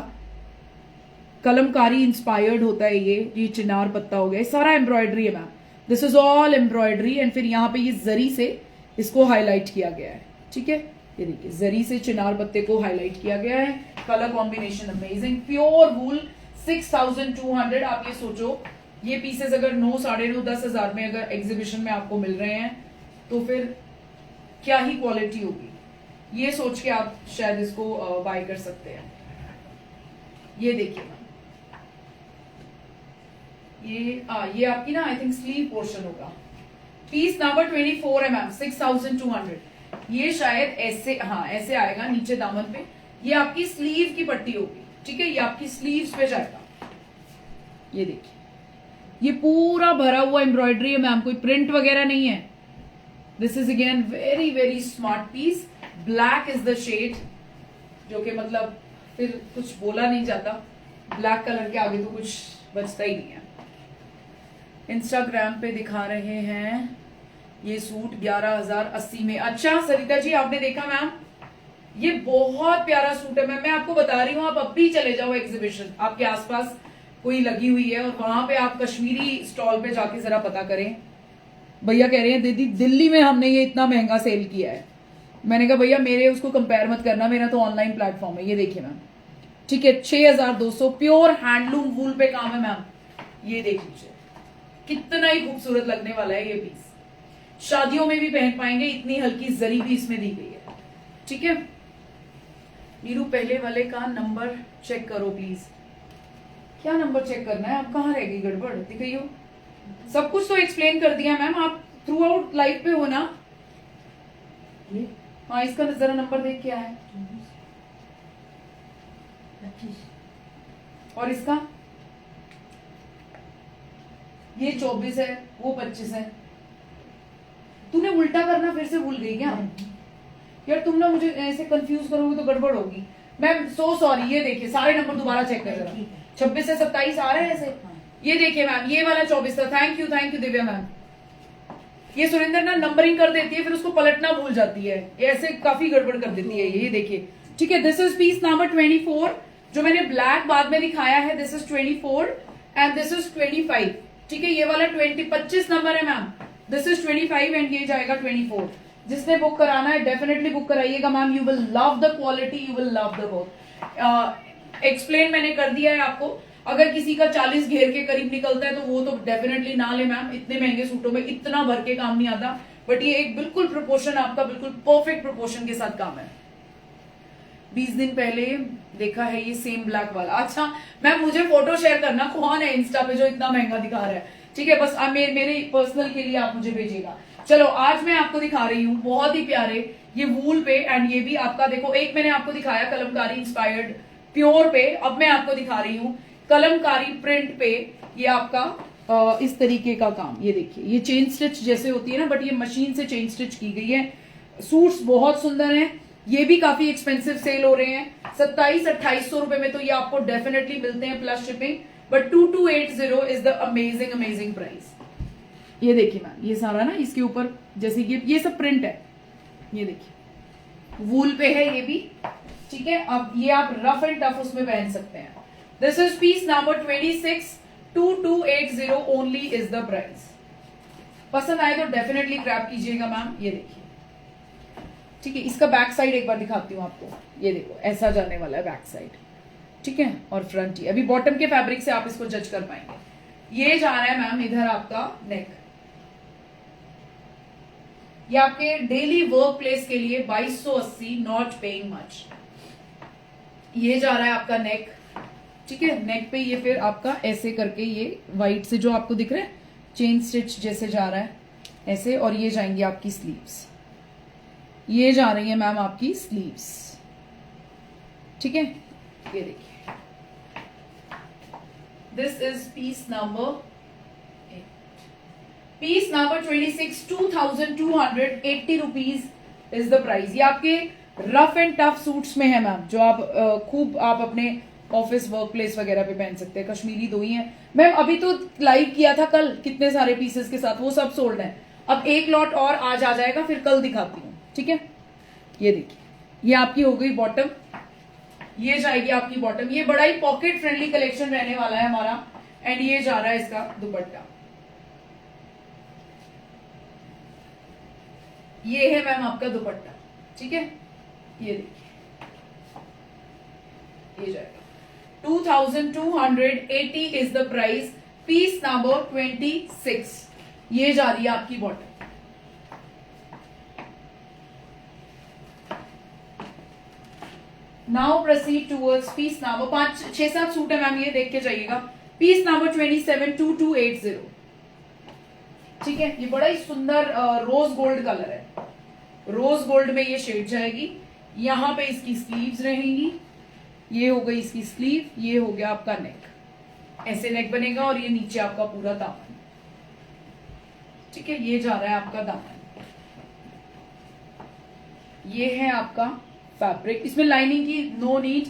कलमकारी इंस्पायर्ड होता है। ये चिनार पत्ता हो गया, ये सारा एम्ब्रॉयडरी है ma'am. This is all embroidery and फिर यहाँ पे ये जरी से इसको हाईलाइट किया गया है। ठीक है, ये देखिए, जरी से चिनार पत्ते को हाईलाइट किया गया है। Colour combination amazing. प्योर वूल 6200। आप ये सोचो, ये पीसेस अगर 9, 9.5, 10,000 में अगर एग्जीबिशन में आपको मिल रहे हैं तो फिर क्या ही क्वालिटी होगी। ये सोच के आप शायद इसको बाय कर सकते हैं। ये देखिए मैम, ये आपकी ना आई थिंक स्लीव पोर्शन होगा। पीस नंबर 24 है मैम, 6200। ये शायद ऐसे, हाँ ऐसे आएगा नीचे दामन पे। ये आपकी स्लीव की पट्टी होगी। ठीक है, ये आपकी स्लीव्स पे जाएगा। ये देखिए, ये पूरा भरा हुआ एम्ब्रॉयडरी है मैम, कोई प्रिंट वगैरह नहीं है। This is again very very smart piece. Black is the shade जो कि मतलब फिर कुछ बोला नहीं जाता, ब्लैक कलर के आगे तो कुछ बचता ही नहीं है। इंस्टाग्राम पे दिखा रहे हैं ये सूट 11,080 में। अच्छा सरिता जी आपने देखा मैम, ये बहुत प्यारा सूट है मैम, मैं आपको बता रही हूँ, आप अब भी चले जाओ एग्जीबिशन, आपके आसपास कोई लगी हुई है और वहां पे आप कश्मीरी स्टॉल पे जाके जरा पता करें। भैया कह रहे हैं दीदी दिल्ली में हमने ये इतना महंगा सेल किया है। मैंने कहा भैया मेरे उसको कंपेयर मत करना, मेरा तो ऑनलाइन प्लेटफॉर्म है। ये देखिए मैम, ठीक है 6,200 प्योर हैंडलूम वूल पे काम है मैम। ये देख लीजिए कितना ही खूबसूरत लगने वाला है ये पीस, शादियों में भी पहन पाएंगे, इतनी हल्की जरी भी इसमें दी गई है। ठीक है नीरू पहले वाले का नंबर चेक करो प्लीज। क्या नंबर चेक करना है, आप कहाँ रह गई गड़बड़ दिख रही हो? सब कुछ तो एक्सप्लेन कर दिया मैम, आप थ्रू आउट लाइव पे हो ना। हाँ इसका जरा नंबर देख क्या है, 25 और इसका ये 24 है, वो 25 है। तूने उल्टा करना फिर से भूल गई क्या? यार तुम ना मुझे ऐसे कंफ्यूज करोगे तो गड़बड़ होगी। मैम सो सॉरी, ये देखिए सारे नंबर दोबारा चेक कर जरा। 26 से 27 आ रहे हैं ऐसे। ये देखिए मैम ये वाला 24 था। Thank you Divya ma'am. ये सुरेंद्र ना नंबरिंग कर देती है फिर उसको पलटना भूल जाती है, ऐसे काफी गड़बड़ कर देती है ये देखिए। ठीक है दिस इज पीस नंबर 24, जो मैंने ब्लैक बाद में दिखाया है, this is 24 and this is 25। ठीक है ये वाला 25 नंबर है मैम, दिस इज 25 एंड ये जाएगा 24। जिसने बुक कराना है डेफिनेटली बुक कराइएगा ma'am, you will love the quality, you will love the work. Explain मैंने कर दिया है आपको। अगर किसी का 40 घेर के करीब निकलता है तो वो तो डेफिनेटली ना ले मैम, इतने महंगे सूटों में इतना भर के काम नहीं आता। बट ये एक बिल्कुल प्रोपोर्शन आपका बिल्कुल परफेक्ट प्रोपोर्शन के साथ काम है। 20 दिन पहले देखा है ये सेम ब्लैक वाला। अच्छा मैम मुझे फोटो शेयर करना, कौन है इंस्टा पे जो इतना महंगा दिखा रहा है। ठीक है बस मेरे पर्सनल के लिए आप मुझे भेजिएगा। चलो आज मैं आपको दिखा रही हूँ बहुत ही प्यारे ये वूल पे, एंड ये भी आपका देखो, एक मैंने आपको दिखाया कलमकारी इंस्पायर्ड प्योर पे, अब मैं आपको दिखा रही हूँ कलमकारी प्रिंट पे। ये आपका इस तरीके का काम, ये देखिए ये चेन स्टिच जैसे होती है ना, बट ये मशीन से चेन स्टिच की गई है। सूट्स बहुत सुंदर हैं, ये भी काफी एक्सपेंसिव सेल हो रहे हैं। 2700-2800 रुपए में तो ये आपको डेफिनेटली मिलते हैं plus shipping, but 2280 is the amazing price. ये देखिए मैम ये सारा ना इसके ऊपर जैसे ये सब प्रिंट है, ये देखिए वूल पे है ये भी। ठीक है अब ये आप रफ एंड टफ उसमें पहन सकते हैं। This is piece number 26, 2280 only is the price. पसंद आए तो डेफिनेटली ग्रैब कीजिएगा मैम। ये देखिए ठीक है इसका बैक साइड एक बार दिखाती हूँ आपको, ये देखो ऐसा जाने वाला है बैक साइड। ठीक है और फ्रंट ही, अभी बॉटम के फैब्रिक से आप इसको जज कर पाएंगे। ये जा रहा है मैम इधर आपका नेक, ये आपके डेली वर्क प्लेस के लिए 2280, नॉट पेइंग मच। ये जा रहा है आपका नेक। ठीक है नेक पे ये फिर आपका ऐसे करके ये व्हाइट से जो आपको दिख रहा है चेन स्टिच जैसे जा रहा है ऐसे, और ये जाएंगी आपकी स्लीव्स, ये जा रही है मैम आपकी स्लीव्स। ठीक है ये देखिए this is piece number 26, 2280 rupees is the price. ये आपके रफ एंड टफ सूट्स में है मैम, जो आप खूब आप अपने ऑफिस वर्क प्लेस वगैरह पे पहन सकते हैं। कश्मीरी 2 ही है मैम, अभी तो लाइव किया था कल कितने सारे पीसेस के साथ, वो सब सोल्ड है। अब एक लॉट और आज आ जाएगा, फिर कल दिखाती हूँ। ठीक है ये देखिए ये आपकी हो गई बॉटम, ये जाएगी आपकी बॉटम। ये बड़ा ही पॉकेट फ्रेंडली कलेक्शन रहने वाला है हमारा, एंड ये जा रहा है इसका दुपट्टा। ये है मैम आपका दुपट्टा। ठीक है ये देखिए ये जाएगा 2280 is the price. Piece number 26, ये जा रही है आपकी bottom. Now proceed towards piece number 5-6-7 suit है मैम, ये देख के जाइएगा। Piece number 27, 2280। ठीक है ये बड़ा ही सुंदर रोज गोल्ड कलर है, रोज गोल्ड में ये शेड जाएगी। यहां पे इसकी स्लीव्स रहेंगी, ये हो गई इसकी स्लीव, ये हो गया आपका नेक, ऐसे नेक बनेगा, और ये नीचे आपका पूरा दामन। ठीक है ये जा रहा है आपका दामन, ये है आपका फैब्रिक। इसमें लाइनिंग की नो नीड,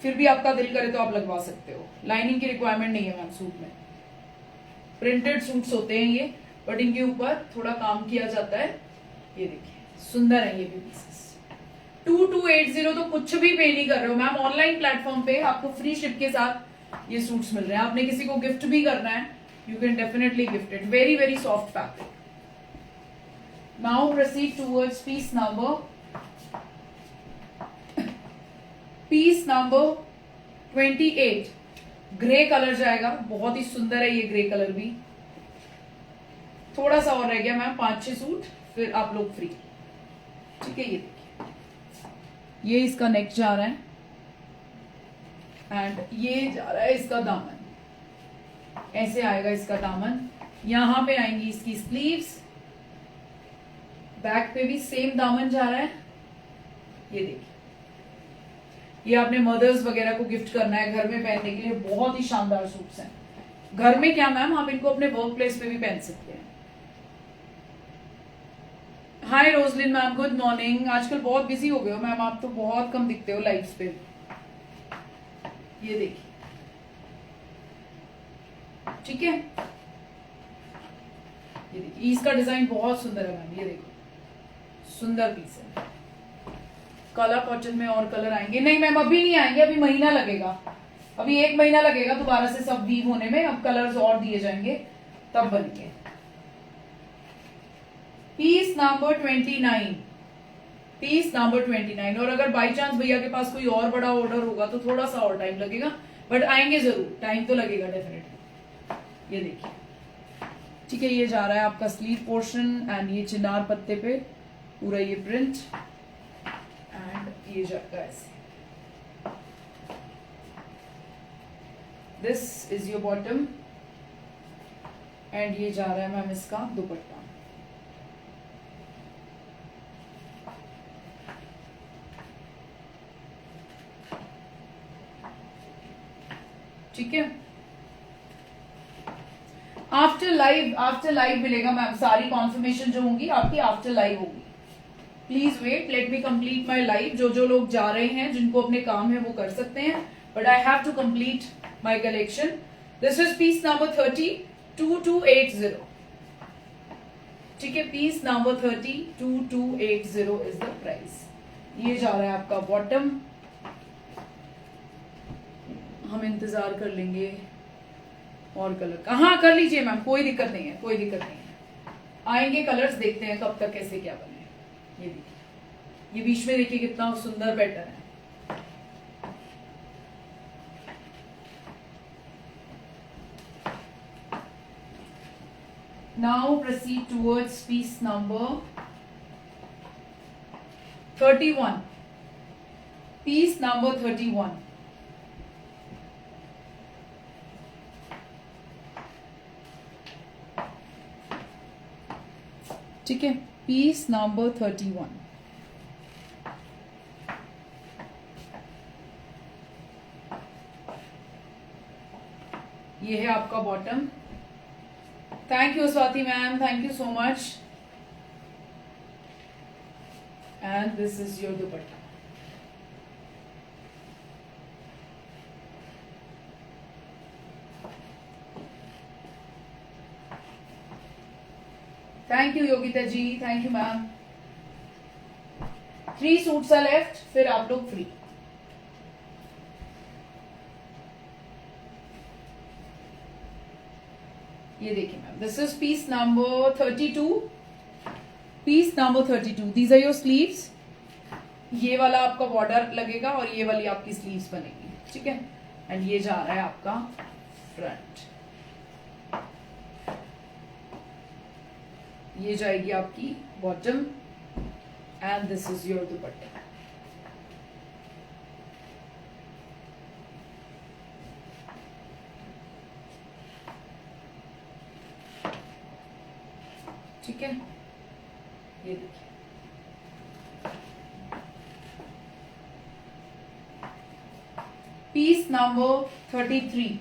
फिर भी आपका दिल करे तो आप लगवा सकते हो, लाइनिंग की रिक्वायरमेंट नहीं है मैम सूट में। प्रिंटेड सूट्स होते हैं ये, बट इनके ऊपर थोड़ा काम किया जाता है। ये देखिए सुंदर है ये भी पीसेस। 2280 तो कुछ भी पे नहीं कर रहे हो मैम, ऑनलाइन प्लेटफॉर्म पे आपको फ्री शिप के साथ ये सूट्स मिल रहे हैं। आपने किसी को गिफ्ट भी करना है, you can definitely gift it. Very very soft fabric. Now proceed towards piece number 28। Grey colour जाएगा, बहुत ही सुंदर है ये ग्रे कलर भी। थोड़ा सा और रह गया मैम, 5-6 सूट, फिर आप लोग फ्री। ठीक है, ये देखिए ये इसका नेक जा रहा है एंड ये जा रहा है इसका दामन। ऐसे आएगा इसका दामन, यहां पे आएंगी इसकी स्लीव्स, बैक पे भी सेम दामन जा रहा है। ये देखिए, ये आपने मदर्स वगैरह को गिफ्ट करना है, घर में पहनने के लिए बहुत ही शानदार सूट्स हैं। घर में क्या मैम, आप इनको अपने वर्क प्लेस पे भी पहन सकते हैं। हाय रोजलिन मैम, गुड मॉर्निंग। आजकल बहुत बिजी हो गए हो मैम, आप तो बहुत कम दिखते हो लाइव्स पे। ये देखिए, ठीक है, ये देखिए इसका डिजाइन बहुत सुंदर है मैम। ये देखो सुंदर पीस है। कलर कॉटन में और कलर आएंगे? नहीं मैम अभी नहीं आएंगे, अभी महीना लगेगा, अभी 1 महीना लगेगा दोबारा से सब वीव होने में। अब कलर्स और दिए जाएंगे तब बनेंगे। Piece number 29, piece number 29। और अगर बाई चांस भैया के पास कोई और बड़ा ऑर्डर होगा तो थोड़ा सा और टाइम लगेगा, बट आएंगे जरूर, टाइम तो लगेगा डेफिनेटली। ये देखिए, ठीक है, ये जा रहा है आपका स्लीव पोर्शन एंड ये चिनार पत्ते पे पूरा ये प्रिंट एंड ये जाएगा ऐसे। This is your bottom and ये जा रहा है मैम इसका दुपट्टा। ठीक है, आफ्टर लाइव मिलेगा मैम, सारी कॉन्फर्मेशन जो होंगी आपकी आफ्टर लाइव होगी। Please wait, let me complete my live. जो लोग जा रहे हैं, जिनको अपने काम है वो कर सकते हैं, but I have to complete my collection. This is piece number 30, 2280। ठीक है, piece number 30, 2280 is the price. ये जा रहा है आपका बॉटम। हम इंतजार कर लेंगे और कलर का। हाँ कर लीजिए मैम, कोई दिक्कत नहीं है, कोई दिक्कत नहीं है। आएंगे कलर्स, देखते हैं कब तक कैसे क्या बने। ये देखिए, ये बीच में देखिए कितना सुंदर पैटर्न है। Now proceed towards piece number 31, piece number 31। ठीक है, पीस नंबर 31। ये है आपका bottom. Thank you Swati ma'am, thank you so much. And this is your dupatta. Thank you Yogita ji, thank you ma'am. 3 suits are left, फिर आप लोग फ्री। ये देखिए ma'am, this is piece number 32, piece number 32। These are your sleeves. ये वाला आपका border लगेगा और ये वाली आपकी स्लीव्स बनेगी। ठीक है, एंड ये जा रहा है आपका फ्रंट। ये जाएगी आपकी bottom and this is your दुपट्टा। ठीक है, ये देखिए, पीस नंबर 33,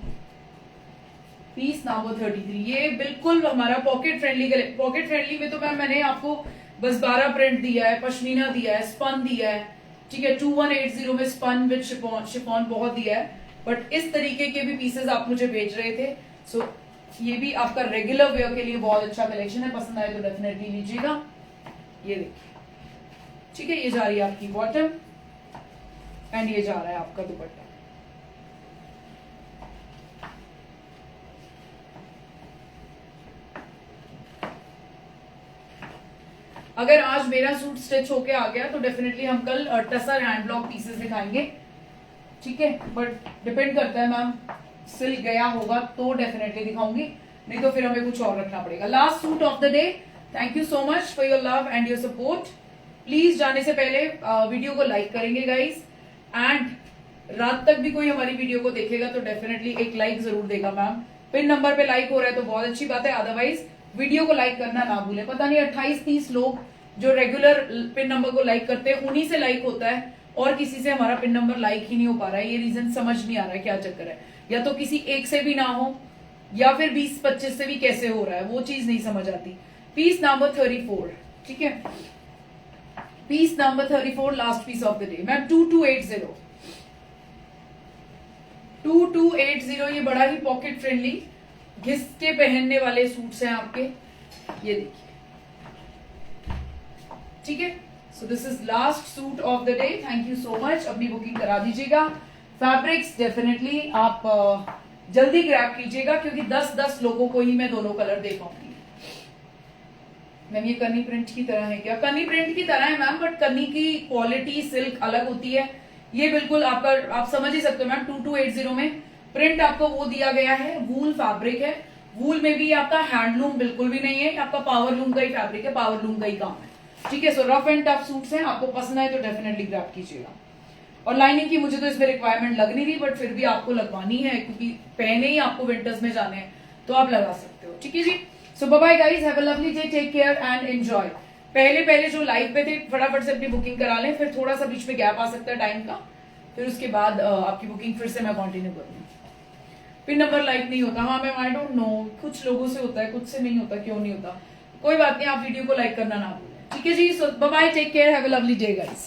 पीस नंबर 33। ये बिल्कुल हमारा पॉकेट फ्रेंडली में तो मैम मैंने आपको बस 12 प्रिंट दिया है, पश्मीना दिया है, स्पन दिया है, ठीक है। 2180 में स्पन विद शिफॉन बहुत दिया है, बट इस तरीके के भी पीसेस आप मुझे भेज रहे थे। सो ये भी आपका रेगुलर वेयर के लिए बहुत अच्छा कलेक्शन है, पसंद आए तो डेफिनेटली लीजिएगा। ये देखिए, ठीक है। ये जा रही है आपकी बॉटम एंड ये जा रहा है आपका दुपट्टा। अगर आज मेरा सूट स्टिच होके आ गया तो डेफिनेटली हम कल टसर हैंड ब्लॉक पीसेस दिखाएंगे, ठीक है। बट डिपेंड करता है मैम, सिल गया होगा तो डेफिनेटली दिखाऊंगी, नहीं तो फिर हमें कुछ और रखना पड़ेगा। Last suit of the day. Thank you so much for your love and your support. Please जाने से पहले वीडियो को लाइक करेंगे गाइज, एंड रात तक भी कोई हमारी वीडियो को देखेगा तो डेफिनेटली एक लाइक जरूर देगा मैम। पिन नंबर पे लाइक हो रहा है तो बहुत अच्छी बात है, अदरवाइज वीडियो को लाइक करना ना भूलें। पता नहीं 28-30 लोग जो रेगुलर पिन नंबर को लाइक करते हैं उन्हीं से लाइक होता है, और किसी से हमारा पिन नंबर लाइक ही नहीं हो पा रहा है। ये रीजन समझ नहीं आ रहा है क्या चक्कर है, या तो किसी एक से भी ना हो या फिर 20-25 से भी कैसे हो रहा है, वो चीज नहीं समझ आती। पीस नंबर 34, ठीक है। Piece number 34, last piece of the day ma'am. 2280 2280। ये बड़ा ही पॉकेट फ्रेंडली घिस के पहनने वाले सूट्स हैं आपके, ये देखिए, ठीक है। So this is last suit of the day. Thank you so much. अपनी बुकिंग करा दीजिएगा। फैब्रिक्स डेफिनेटली आप जल्दी ग्रैब कीजिएगा, क्योंकि 10-10 लोगों को ही मैं दोनों कलर दे पाऊंगी। मैम ये कनी प्रिंट की तरह है क्या? कनी प्रिंट की तरह है मैम, बट कनी की क्वालिटी सिल्क अलग होती है। ये बिल्कुल आपका, आप समझ ही सकते हो मैम। 2280 में प्रिंट आपको वो दिया गया है, वूल फैब्रिक है। वूल में भी आपका हैंडलूम बिल्कुल भी नहीं है, आपका पावर लूम का ही फैब्रिक है, पावर लूम का ही काम है, ठीक है। सो रफ एंड टफ सूट्स हैं, आपको पसंद आए तो डेफिनेटली ग्रैब कीजिएगा। और लाइनिंग की मुझे तो इसमें रिक्वायरमेंट लग नहीं रही, बट फिर भी आपको लगवानी है, क्योंकि पहने ही आपको विंटर्स में जाने हैं तो आप लगा सकते हो, ठीक है जी। So bye bye guys, have a lovely day, take care and enjoy. पहले जो लाइव पे थे फटाफट से अपनी बुकिंग करा लें, फिर थोड़ा सा बीच में गैप आ सकता है टाइम का, फिर उसके बाद आपकी बुकिंग फिर से मैं कंटिन्यू करूंगी। पिन नंबर लाइक नहीं होता, हाँ मैम आई डोंट नो, कुछ लोगों से होता है, कुछ से नहीं होता, क्यों नहीं होता, कोई बात नहीं, आप वीडियो को लाइक करना ना भूलें, ठीक है जी। So bye bye, take care, have a lovely day guys.